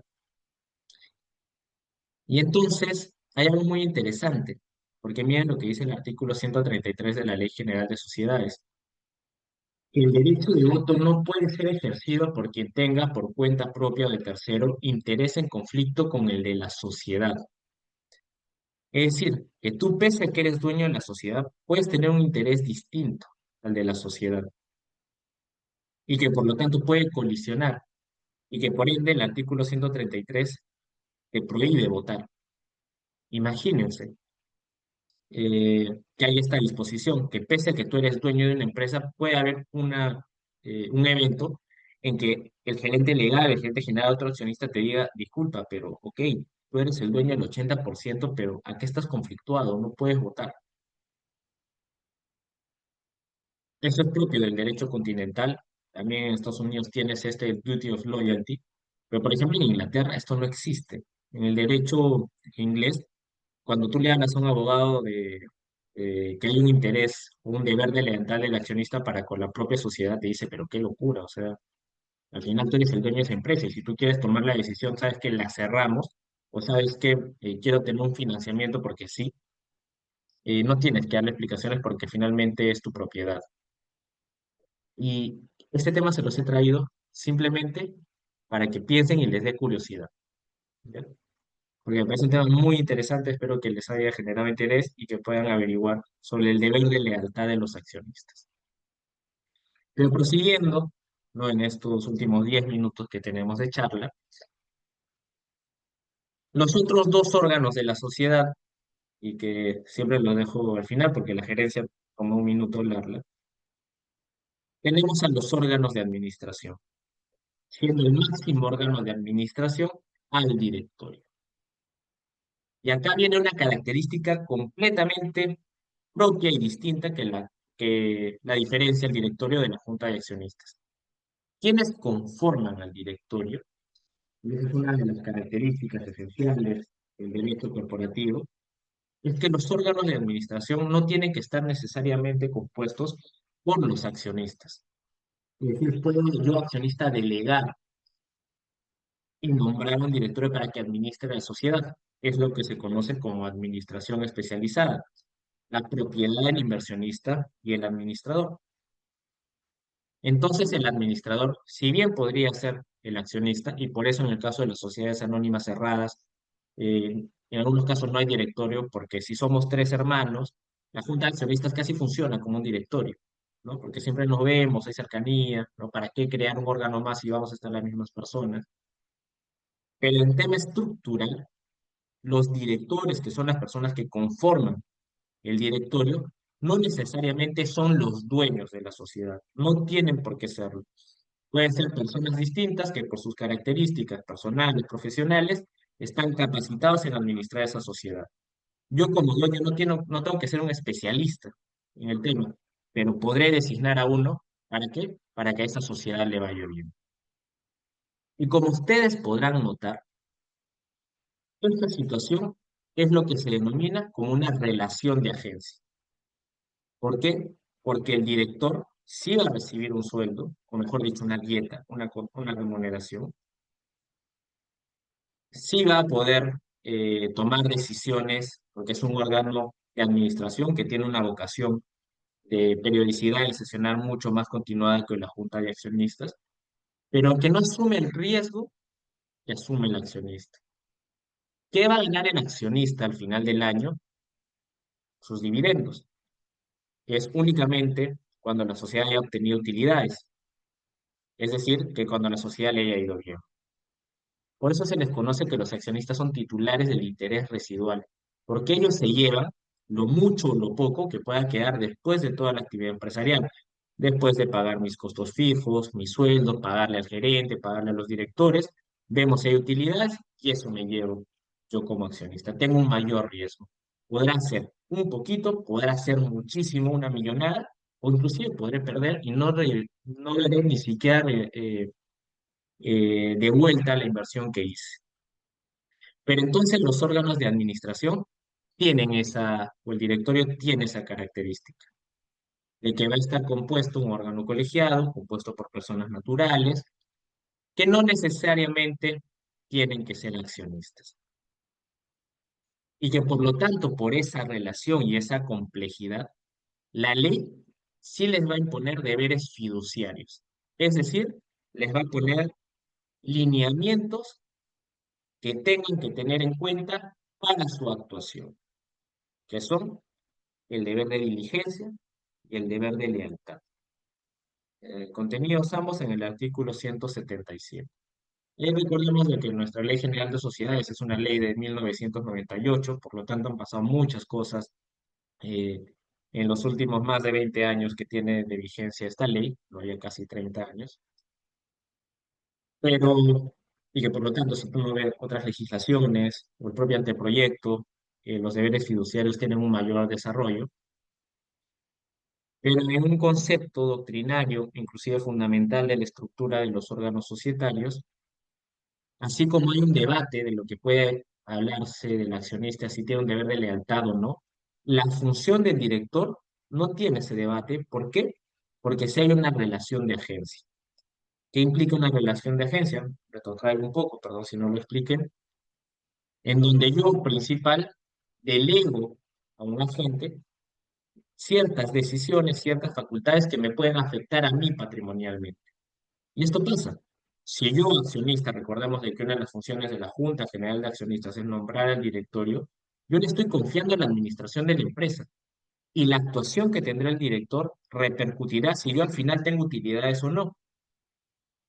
Y entonces hay algo muy interesante, porque miren lo que dice el artículo 133 de la Ley General de Sociedades, que el derecho de voto no puede ser ejercido por quien tenga por cuenta propia o de tercero interés en conflicto con el de la sociedad. Es decir, que tú, pese a que eres dueño de la sociedad, puedes tener un interés distinto al de la sociedad y que por lo tanto puede colisionar y que por ende el artículo 133 te prohíbe votar. Imagínense que hay esta disposición, que pese a que tú eres dueño de una empresa, puede haber un evento en que el gerente legal, el gerente general, otro accionista te diga, disculpa, pero ok, tú eres el dueño del 80%, pero ¿a qué estás conflictuado? No puedes votar. Eso es propio del derecho continental. También en Estados Unidos tienes este duty of loyalty, pero por ejemplo en Inglaterra esto no existe. En el derecho inglés, cuando tú le hablas a un abogado de que hay un interés o un deber de lealtad del accionista para con la propia sociedad, te dice, pero qué locura, o sea, al final tú eres el dueño de esa empresa y si tú quieres tomar la decisión, sabes que la cerramos o sabes que quiero tener un financiamiento porque sí, no tienes que darle explicaciones porque finalmente es tu propiedad. Y este tema se los he traído simplemente para que piensen y les dé curiosidad, ¿ya? Porque me parece un tema muy interesante, espero que les haya generado interés y que puedan averiguar sobre el deber de lealtad de los accionistas. Pero prosiguiendo, ¿no? En estos últimos 10 minutos que tenemos de charla, los otros dos órganos de la sociedad, y que siempre los dejo al final porque la gerencia toma un minuto hablarla, tenemos a los órganos de administración, siendo el máximo órgano de administración al directorio. Y acá viene una característica completamente propia y distinta que la diferencia el directorio de la Junta de Accionistas. ¿Quiénes conforman al directorio? Y esa es una de las características esenciales del derecho corporativo, es que los órganos de administración no tienen que estar necesariamente compuestos por los accionistas. Es decir, puedo yo, accionista, delegar y nombrar un directorio para que administre la sociedad. Es lo que se conoce como administración especializada, la propiedad del inversionista y el administrador. Entonces, el administrador, si bien podría ser el accionista, y por eso en el caso de las sociedades anónimas cerradas, en algunos casos no hay directorio, porque si somos tres hermanos, la junta de accionistas casi funciona como un directorio, ¿no? Porque siempre nos vemos, hay cercanía, ¿no? ¿Para qué crear un órgano más si vamos a estar las mismas personas? Pero en tema estructural, los directores, que son las personas que conforman el directorio, no necesariamente son los dueños de la sociedad, no tienen por qué serlo. Pueden ser personas distintas que por sus características personales, profesionales, están capacitados en administrar esa sociedad. Yo como dueño no tengo que ser un especialista en el tema, pero podré designar a uno, ¿para qué? Para que a esa sociedad le vaya bien. Y como ustedes podrán notar, esta situación es lo que se denomina como una relación de agencia. ¿Por qué? Porque el director sí va a recibir un sueldo, o mejor dicho, una dieta, una remuneración, sí va a poder tomar decisiones, porque es un órgano de administración que tiene una vocación de periodicidad y sesionar mucho más continuada que la Junta de Accionistas, pero que no asume el riesgo que asume el accionista. ¿Qué va a ganar el accionista al final del año? Sus dividendos, que es únicamente cuando la sociedad haya obtenido utilidades, es decir, que cuando a la sociedad le haya ido bien. Por eso se les conoce que los accionistas son titulares del interés residual, porque ellos se llevan lo mucho o lo poco que pueda quedar después de toda la actividad empresarial, después de pagar mis costos fijos, mi sueldo, pagarle al gerente, pagarle a los directores, vemos si hay utilidades y eso me llevo yo como accionista. Tengo un mayor riesgo. Podrá ser un poquito, podrá ser muchísimo, una millonada, o inclusive podré perder y no veré ni siquiera de vuelta la inversión que hice. Pero entonces los órganos de administración tienen o el directorio tiene esa característica, de que va a estar compuesto un órgano colegiado, compuesto por personas naturales, que no necesariamente tienen que ser accionistas. Y que por lo tanto, por esa relación y esa complejidad, la ley sí les va a imponer deberes fiduciarios. Es decir, les va a poner lineamientos que tengan que tener en cuenta para su actuación. que son el deber de diligencia y el deber de lealtad, contenidos ambos en el artículo 177. Y recordemos de que nuestra Ley General de Sociedades es una ley de 1998, por lo tanto han pasado muchas cosas eh, en los últimos más de 20 años que tiene de vigencia esta ley, no ya casi 30 años, pero, y que por lo tanto, si tú no ves otras legislaciones o el propio anteproyecto, los deberes fiduciarios tienen un mayor desarrollo, pero en un concepto doctrinario, inclusive fundamental de la estructura de los órganos societarios, así como hay un debate de lo que puede hablarse del accionista, si tiene un deber de lealtad o no, la función del director no tiene ese debate. ¿Por qué? Porque si hay una relación de agencia. ¿Qué implica una relación de agencia? Retrotraigo un poco, perdón si no lo expliquen, en donde yo, principal, delego a un agente ciertas decisiones, ciertas facultades que me pueden afectar a mí patrimonialmente. Y esto pasa. Si yo, accionista, recordemos de que una de las funciones de la Junta General de Accionistas es nombrar al directorio, yo le estoy confiando en la administración de la empresa. Y la actuación que tendrá el director repercutirá si yo al final tengo utilidades o no.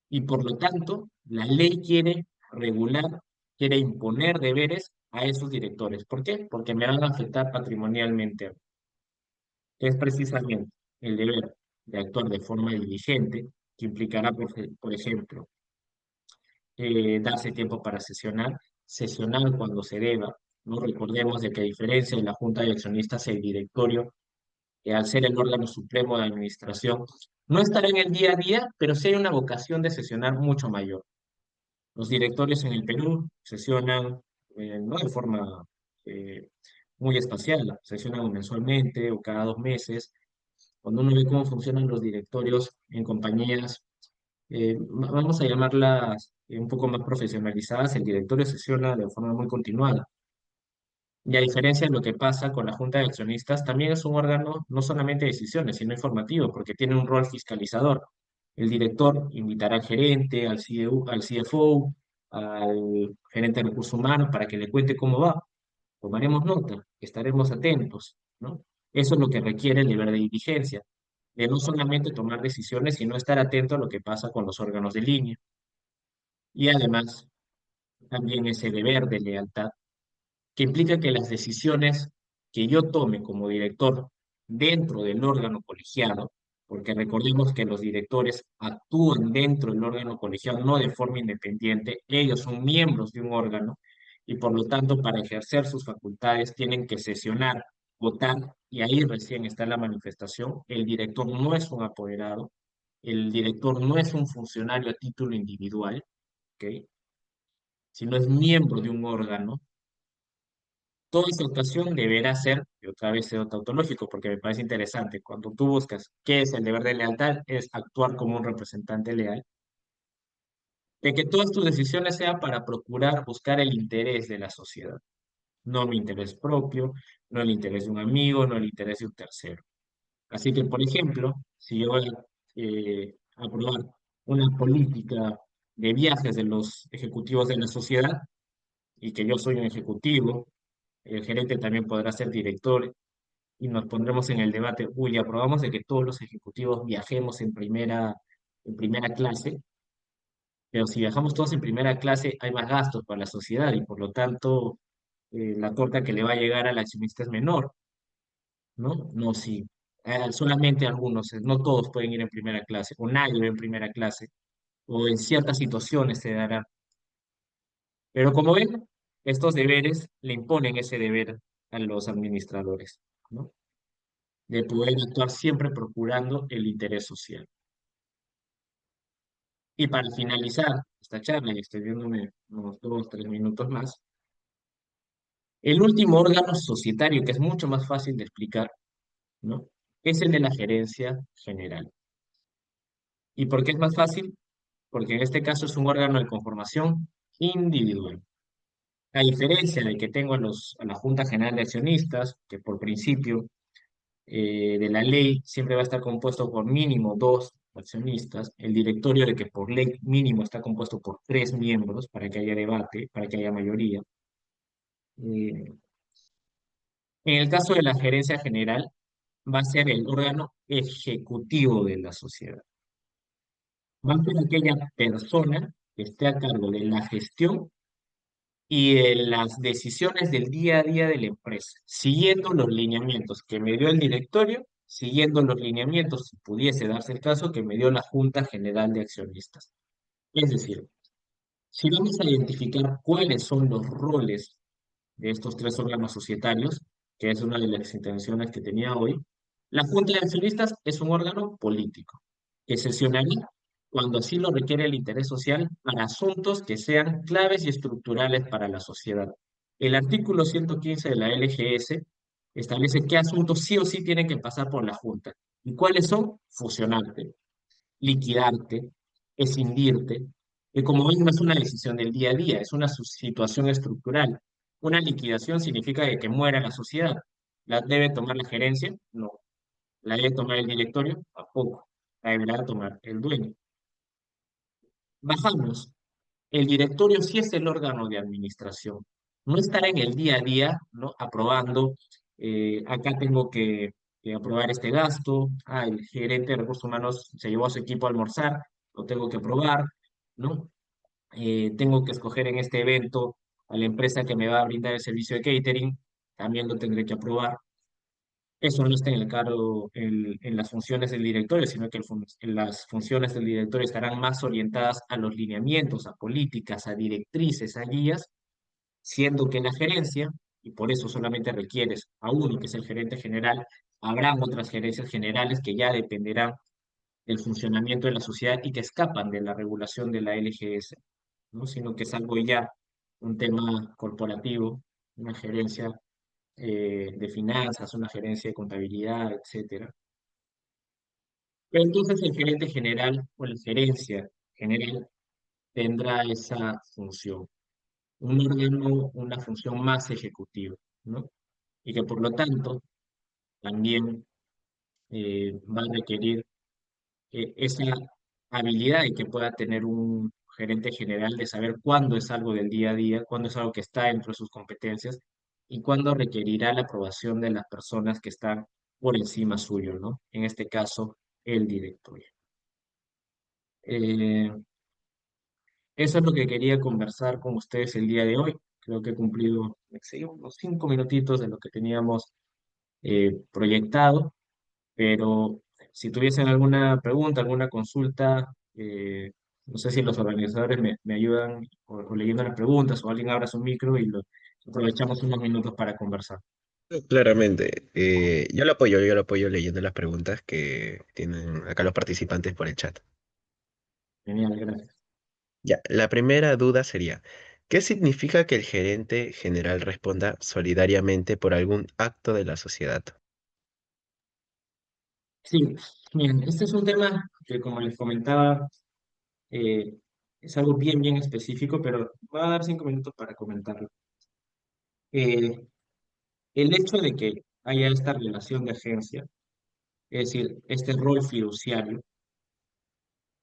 Y por lo tanto, la ley quiere regular, quiere imponer deberes a esos directores. ¿Por qué? Porque me van a afectar patrimonialmente. Es precisamente el deber de actuar de forma diligente, que implicará, por ejemplo, darse tiempo para sesionar cuando se deba. No recordemos de que a diferencia de la Junta de Accionistas, el directorio, al ser el órgano supremo de administración, no estará en el día a día, pero sí hay una vocación de sesionar mucho mayor. Los directorios en el Perú sesionan no de forma eh, muy espacial, sesionan mensualmente o cada 2 meses. Cuando uno ve cómo funcionan los directorios en compañías, vamos a llamarlas un poco más profesionalizadas, el directorio sesiona de forma muy continuada. Y a diferencia de lo que pasa con la Junta de Accionistas, también es un órgano no solamente de decisiones, sino informativo, porque tiene un rol fiscalizador. El director invitará al gerente, al CEO, al CFO, al gerente de recursos humanos para que le cuente cómo va. Tomaremos nota, estaremos atentos, ¿no? Eso es lo que requiere el deber de diligencia, de no solamente tomar decisiones, sino estar atento a lo que pasa con los órganos de línea. Y además, también ese deber de lealtad que implica que las decisiones que yo tome como director dentro del órgano colegiado, porque recordemos que los directores actúan dentro del órgano colegiado, no de forma independiente, ellos son miembros de un órgano y por lo tanto para ejercer sus facultades tienen que sesionar, votar y ahí recién está la manifestación. El director no es un apoderado, el director no es un funcionario a título individual, ¿ok? Sino es miembro de un órgano. Toda esta actuación deberá ser, y otra vez ser tautológico, porque me parece interesante. Cuando tú buscas qué es el deber de lealtad, es actuar como un representante leal, de que todas tus decisiones sean para procurar buscar el interés de la sociedad, no mi interés propio, no el interés de un amigo, no el interés de un tercero. Así que, por ejemplo, si yo voy a aprobar una política de viajes de los ejecutivos de la sociedad, y que yo soy un ejecutivo, el gerente también podrá ser director, y nos pondremos en el debate, uy, aprobamos de que todos los ejecutivos viajemos en primera clase, pero si viajamos todos en primera clase hay más gastos para la sociedad y por lo tanto la torta que le va a llegar al accionista es menor, ¿no? No, si solamente algunos, no todos pueden ir en primera clase, o nadie va en primera clase, o en ciertas situaciones se dará. Pero como ven, estos deberes le imponen ese deber a los administradores, ¿no? De poder actuar siempre procurando el interés social. Y para finalizar esta charla, y estoy viéndome unos 2, 3 minutos más, el último órgano societario, que es mucho más fácil de explicar, ¿no? Es el de la gerencia general. ¿Y por qué es más fácil? Porque en este caso es un órgano de conformación individual. A diferencia de que tengo a la Junta General de Accionistas, que por principio de la ley siempre va a estar compuesto por mínimo 2 accionistas, el directorio de que por ley mínimo está compuesto por 3 miembros para que haya debate, para que haya mayoría. Eh, En el caso de la gerencia general, va a ser el órgano ejecutivo de la sociedad. Va a ser aquella persona que esté a cargo de la gestión y de las decisiones del día a día de la empresa, siguiendo los lineamientos que me dio el directorio, siguiendo los lineamientos, si pudiese darse el caso, que me dio la Junta General de Accionistas. Es decir, si vamos a identificar cuáles son los roles de estos tres órganos societarios, que es una de las intenciones que tenía hoy, la Junta de Accionistas es un órgano político que sesionará cuando así lo requiere el interés social para asuntos que sean claves y estructurales para la sociedad. El artículo 115 de la LGS establece qué asuntos sí o sí tienen que pasar por la Junta y cuáles son fusionarte, liquidarte, escindirte, que como ven no es una decisión del día a día, es una situación estructural. Una liquidación significa que muera la sociedad. ¿La debe tomar la gerencia? No. ¿La debe tomar el directorio? Tampoco. La deberá tomar el dueño. Bajamos. El directorio sí es el órgano de administración. No estará en el día a día, ¿no? Aprobando, acá tengo que aprobar este gasto, el gerente de recursos humanos se llevó a su equipo a almorzar, lo tengo que aprobar, ¿no? Tengo que escoger en este evento a la empresa que me va a brindar el servicio de catering, también lo tendré que aprobar. Eso no está en el cargo, en las funciones del directorio, sino que en las funciones del directorio estarán más orientadas a los lineamientos, a políticas, a directrices, a guías, siendo que la gerencia, y por eso solamente requieres a uno, que es el gerente general, habrán otras gerencias generales que ya dependerán del funcionamiento de la sociedad y que escapan de la regulación de la LGS, ¿no? Sino que es algo ya, un tema corporativo, una gerencia de finanzas, una gerencia de contabilidad, etcétera. Pero entonces el gerente general o la gerencia general tendrá esa función, un órgano, una función más ejecutiva, ¿no? Y que por lo tanto también va a requerir esa habilidad y que pueda tener un gerente general de saber cuándo es algo del día a día, cuándo es algo que está dentro de sus competencias y cuándo requerirá la aprobación de las personas que están por encima suyo, ¿no? En este caso, el directorio. Eh, Eso es lo que quería conversar con ustedes el día de hoy. Creo que he cumplido, me excedí unos 5 minutitos de lo que teníamos proyectado, pero si tuviesen alguna pregunta, alguna consulta, no sé si los organizadores me ayudan o leyendo las preguntas o alguien abra su micro y aprovechamos unos minutos para conversar. Claramente, yo lo apoyo leyendo las preguntas que tienen acá los participantes por el chat. Genial, gracias. Ya, la primera duda sería, ¿qué significa que el gerente general responda solidariamente por algún acto de la sociedad? Sí, bien, este es un tema que como les comentaba, eh, es algo bien específico, pero voy a dar 5 minutos para comentarlo. Eh, el hecho de que haya esta relación de agencia, es decir, este rol fiduciario,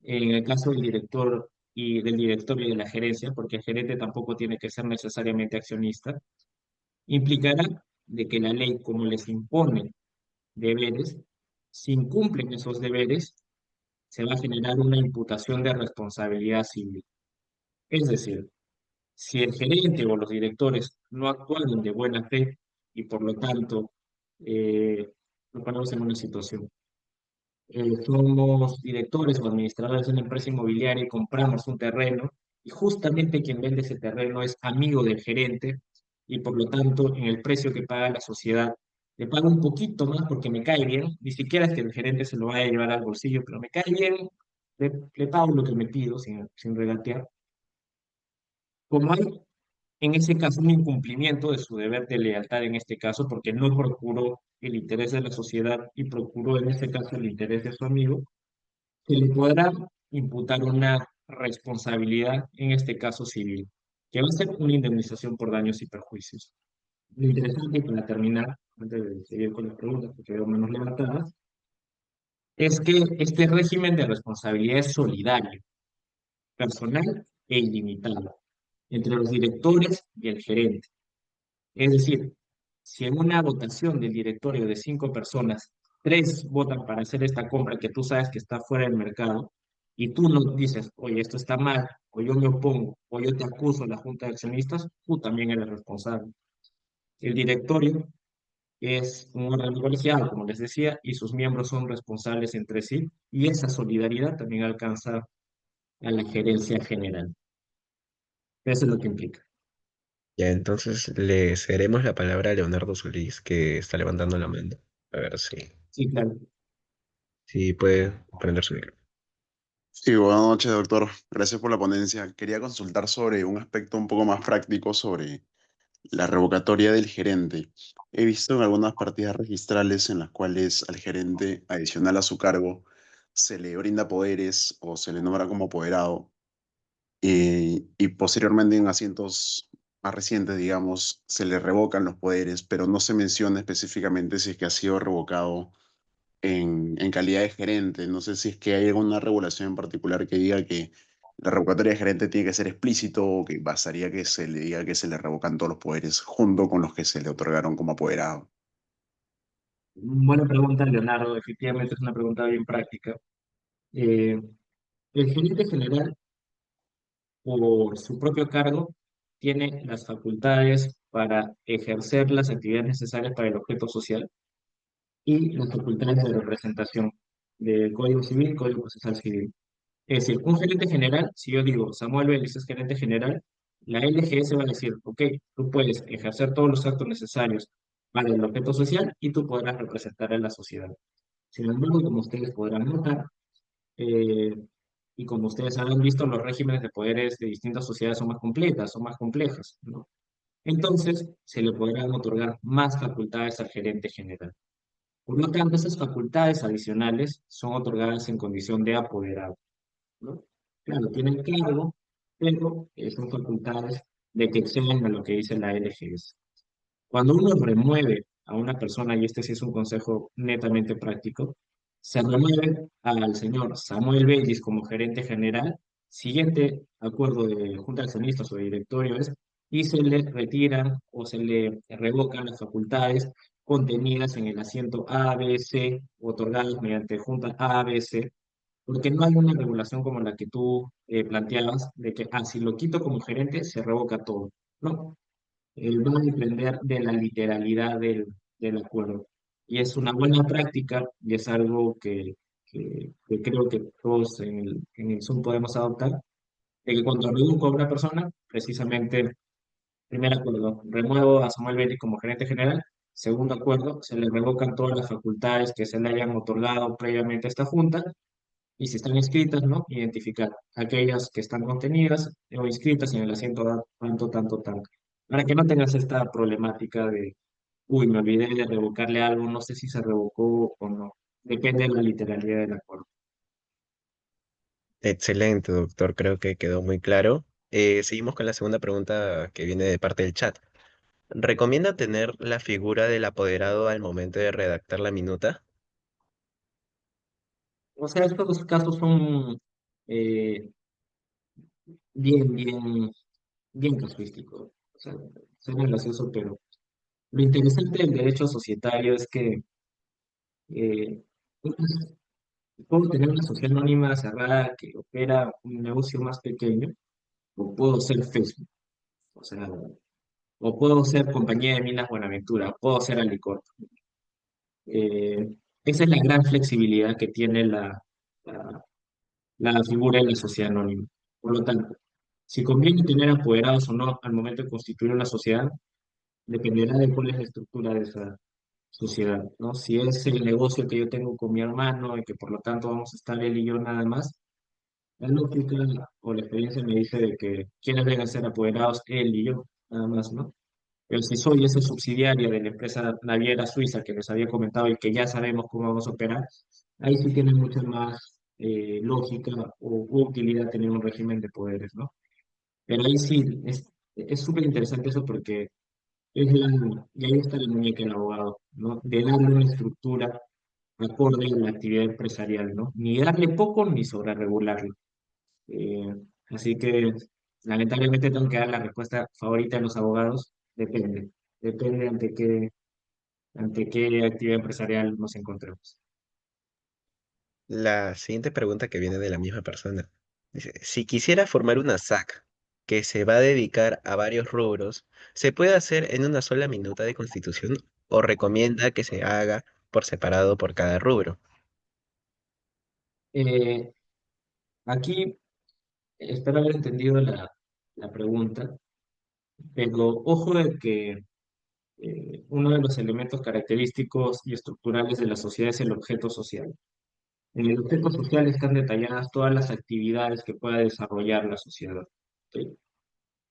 en el caso del director y del directorio y de la gerencia, porque el gerente tampoco tiene que ser necesariamente accionista, implicará de que la ley, como les impone deberes, si incumplen esos deberes, se va a generar una imputación de responsabilidad civil. Es decir, si el gerente o los directores no actúan de buena fe y por lo tanto nos ponemos en una situación, somos directores o administradores de una empresa inmobiliaria y compramos un terreno y justamente quien vende ese terreno es amigo del gerente y por lo tanto en el precio que paga la sociedad le pago un poquito más porque me cae bien, ni siquiera es que el gerente se lo vaya a llevar al bolsillo, pero me cae bien, le pago lo que me pido sin regatear. Como hay en ese caso un incumplimiento de su deber de lealtad en este caso porque no procuró el interés de la sociedad y procuró en este caso el interés de su amigo, se le podrá imputar una responsabilidad, en este caso civil, que va a ser una indemnización por daños y perjuicios. Lo interesante, y para terminar, antes de seguir con las preguntas, porque veo menos levantadas, es que este régimen de responsabilidad es solidario, personal e ilimitado entre los directores y el gerente. Es decir, si en una votación del directorio de 5 personas, 3 votan para hacer esta compra que tú sabes que está fuera del mercado, y tú no dices, oye, esto está mal, o yo me opongo, o yo te acuso a la junta de accionistas, tú también eres responsable. El directorio es un órgano colegiado, como les decía, y sus miembros son responsables entre sí, y esa solidaridad también alcanza a la gerencia general. Eso es lo que implica. Ya, entonces le cederemos la palabra a Leonardo Solís, que está levantando la mano. A ver Sí, claro. si puede prender su micrófono. Sí, buenas noches, doctor. Gracias por la ponencia. Quería consultar sobre un aspecto un poco más práctico sobre la revocatoria del gerente. He visto en algunas partidas registrales en las cuales al gerente, adicional a su cargo, se le brinda poderes o se le nombra como apoderado y posteriormente en asientos más recientes, digamos, se le revocan los poderes, pero no se menciona específicamente si es que ha sido revocado en calidad de gerente. No sé si es que hay alguna regulación en particular que diga que la revocatoria de gerente tiene que ser explícito o que bastaría que se le diga que se le revocan todos los poderes junto con los que se le otorgaron como apoderado. Buena pregunta, Leonardo. Efectivamente es una pregunta bien práctica. Eh, el gerente general, por su propio cargo, tiene las facultades para ejercer las actividades necesarias para el objeto social y las facultades de representación del Código Civil y Código Procesal Civil. Es decir, un gerente general, si yo digo Samuel Vélez es gerente general, la LGS va a decir, ok, tú puedes ejercer todos los actos necesarios para el objeto social y tú podrás representar a la sociedad. Sin embargo, como ustedes podrán notar, eh, y como ustedes habrán visto, los regímenes de poderes de distintas sociedades son más completas, son más complejas, ¿no? Entonces, se le podrán otorgar más facultades al gerente general. Por lo tanto, esas facultades adicionales son otorgadas en condición de apoderado, ¿no? Claro, tienen cargo, pero son facultades de que exceden a lo que dice la LGS. Cuando uno remueve a una persona, y este sí es un consejo netamente práctico, se remueve al señor Samuel Bellis como gerente general, siguiente acuerdo de junta de accionistas o de directorio es, y se le retiran o se le revocan las facultades contenidas en el asiento A, B, C, otorgadas mediante junta A, B, C, porque no hay una regulación como la que tú planteabas, de que, si lo quito como gerente, se revoca todo. No, va a depender de la literalidad del acuerdo. Y es una buena práctica y es algo que creo que todos en el Zoom podemos adoptar, de que cuando reduzco a una persona, precisamente, primer acuerdo, remuevo a Samuel Betti como gerente general. Segundo acuerdo, se le revocan todas las facultades que se le hayan otorgado previamente a esta junta y si están inscritas, ¿no? Identificar aquellas que están contenidas o inscritas en el asiento tanto, tanto, tanto. Para que no tengas esta problemática de, uy, me olvidé de revocarle algo, no sé si se revocó o no. Depende de la literalidad del acuerdo. Excelente, doctor. Creo que quedó muy claro. Seguimos con la segunda pregunta que viene de parte del chat. ¿Recomienda tener la figura del apoderado al momento de redactar la minuta? O sea, estos casos son eh, bien, bien, bien casuísticos. O sea, suena gracioso, pero lo interesante del derecho societario es que eh, puedo tener una sociedad anónima cerrada que opera un negocio más pequeño, o puedo ser Facebook, o sea, o puedo ser Compañía de Minas Buenaventura, o puedo ser Alicor. Eh, Esa es la gran flexibilidad que tiene la, la figura de la sociedad anónima. Por lo tanto, si conviene tener apoderados o no al momento de constituir una sociedad, dependerá de cuál es la estructura de esa sociedad, ¿no? Si es el negocio que yo tengo con mi hermano y que por lo tanto vamos a estar él y yo nada más, la lógica o la experiencia me dice de que quienes deben ser apoderados, él y yo, nada más, ¿no? Pero si soy ese subsidiario de la empresa naviera suiza que les había comentado y que ya sabemos cómo vamos a operar, ahí sí tiene mucha más lógica o utilidad tener un régimen de poderes, ¿no? Pero ahí sí, es súper interesante eso porque y ahí está la muñeca del abogado, ¿no? De darle una estructura acorde a la actividad empresarial, ¿no? Ni darle poco ni sobreregularlo. Eh, Así que lamentablemente tengo que dar la respuesta favorita de los abogados. Depende. Depende ante qué ante qué actividad empresarial nos encontremos. La siguiente pregunta que viene de la misma persona. Dice, si quisiera formar una SAC que se va a dedicar a varios rubros, ¿se puede hacer en una sola minuta de constitución o recomienda que se haga por separado por cada rubro? Eh, Aquí espero haber entendido la pregunta, pero ojo de que uno de los elementos característicos y estructurales de la sociedad es el objeto social. En el objeto social están detalladas todas las actividades que pueda desarrollar la sociedad. ¿Ok?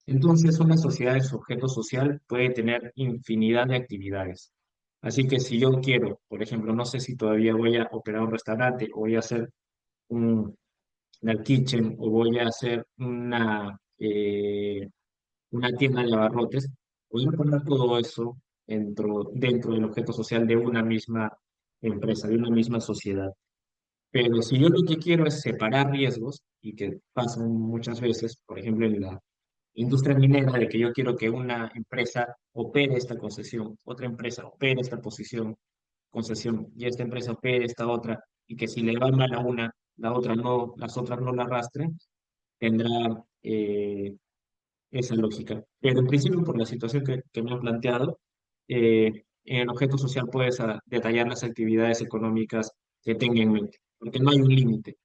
Entonces, una sociedad en su objeto social puede tener infinidad de actividades. Así que si yo quiero, por ejemplo, no sé si todavía voy a operar un restaurante o voy a hacer un, una kitchen o voy a hacer una tienda de abarrotes, voy a poner todo eso dentro del objeto social de una misma empresa, de una misma sociedad. Pero si yo lo que quiero es separar riesgos, y que pasan muchas veces, por ejemplo, en la industria minera, de que yo quiero que una empresa opere esta concesión, otra empresa opere esta concesión, y esta empresa opere esta otra, y que si le va mal a una, la otra no, las otras no la arrastren, tendrá esa lógica. Pero en principio, por la situación que me han planteado, en el objeto social puedes detallar las actividades económicas que tenga en mente, porque no hay un límite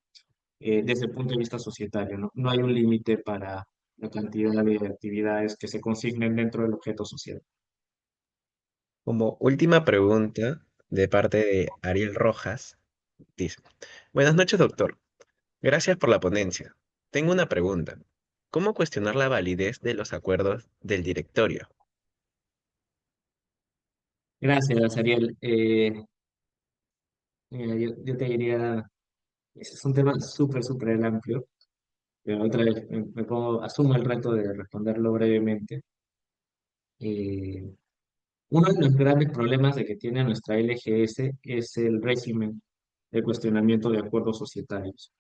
desde el punto de vista societario, ¿no? No hay un límite para la cantidad de actividades que se consignen dentro del objeto social. Como última pregunta de parte de Ariel Rojas, dice, buenas noches, doctor. Gracias por la ponencia. Tengo una pregunta. ¿Cómo cuestionar la validez de los acuerdos del directorio? Gracias, Ariel. Mira, yo te diría, ese es un tema súper amplio, pero otra vez asumo el reto de responderlo brevemente. Eh, Uno de los grandes problemas de que tiene nuestra LGS es el régimen de cuestionamiento de acuerdos societarios.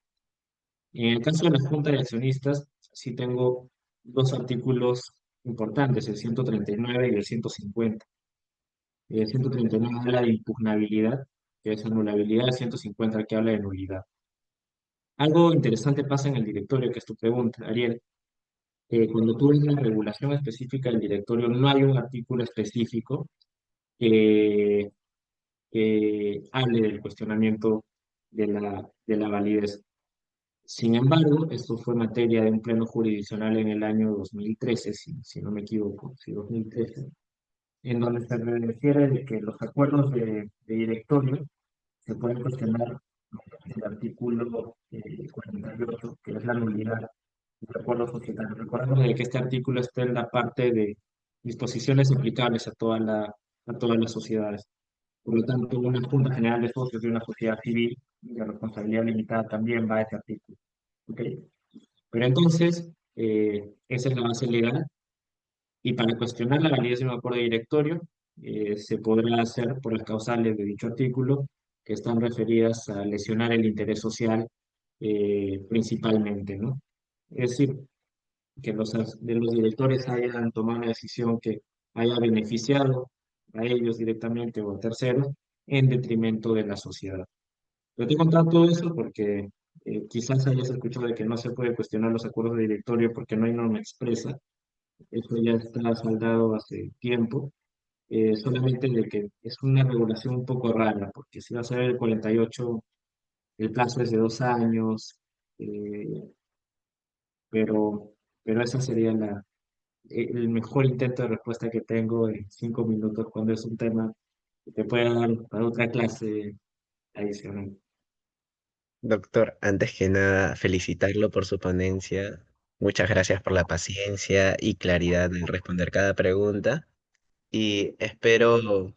En el caso de la Junta de Accionistas, sí tengo dos artículos importantes, el 139 y el 150. El 139 habla de impugnabilidad, que es anulabilidad, el 150 que habla de nulidad. Algo interesante pasa en el directorio, que es tu pregunta, Ariel. Cuando tú ves la regulación específica del directorio, no hay un artículo específico que hable del cuestionamiento de la validez. Sin embargo, esto fue materia de un pleno jurisdiccional en el año 2013, si no me equivoco, sí, 2013, en donde se refiere de que los acuerdos de directorio se pueden cuestionar el artículo 48, que es la nulidad del acuerdo societario. Recordemos de que este artículo está en la parte de disposiciones aplicables a todas las sociedades. Por lo tanto, una Junta General de Socios de una sociedad civil de responsabilidad limitada también va a ese artículo. ¿Ok? Pero entonces, esa es la base legal y para cuestionar la validez de un acuerdo de directorio, se podrá hacer por las causales de dicho artículo que están referidas a lesionar el interés social principalmente, ¿no? Es decir, que de los directores hayan tomado una decisión que haya beneficiado a ellos directamente o a terceros en detrimento de la sociedad. Yo te he contado todo eso porque quizás hayas escuchado de que no se puede cuestionar los acuerdos de directorio porque no hay norma expresa. Eso ya está saldado hace tiempo. Solamente de que es una regulación un poco rara, porque si vas a ver el 48, el plazo es de 2 años, eh, pero, pero esa sería el mejor intento de respuesta que tengo en 5 minutos cuando es un tema que te puede dar para otra clase adicional. Doctor, antes que nada, felicitarlo por su ponencia. Muchas gracias por la paciencia y claridad en responder cada pregunta y espero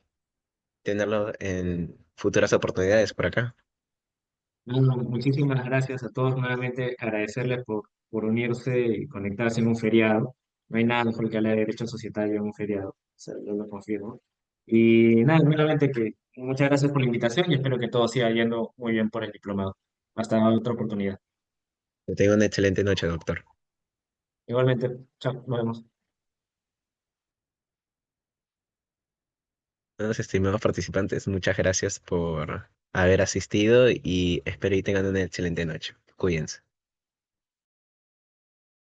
tenerlo en futuras oportunidades por acá. No, muchísimas gracias a todos nuevamente, agradecerles por unirse y conectarse en un feriado. No hay nada mejor que hablar de derecho societario en un feriado, o sea, yo lo confirmo. Y nada, nuevamente que muchas gracias por la invitación y espero que todo siga yendo muy bien por el diplomado. Hasta otra oportunidad. Que tenga una excelente noche, doctor. Igualmente, chao, nos vemos. Buenos estimados participantes, muchas gracias por haber asistido y espero y tengan una excelente noche. Cuídense.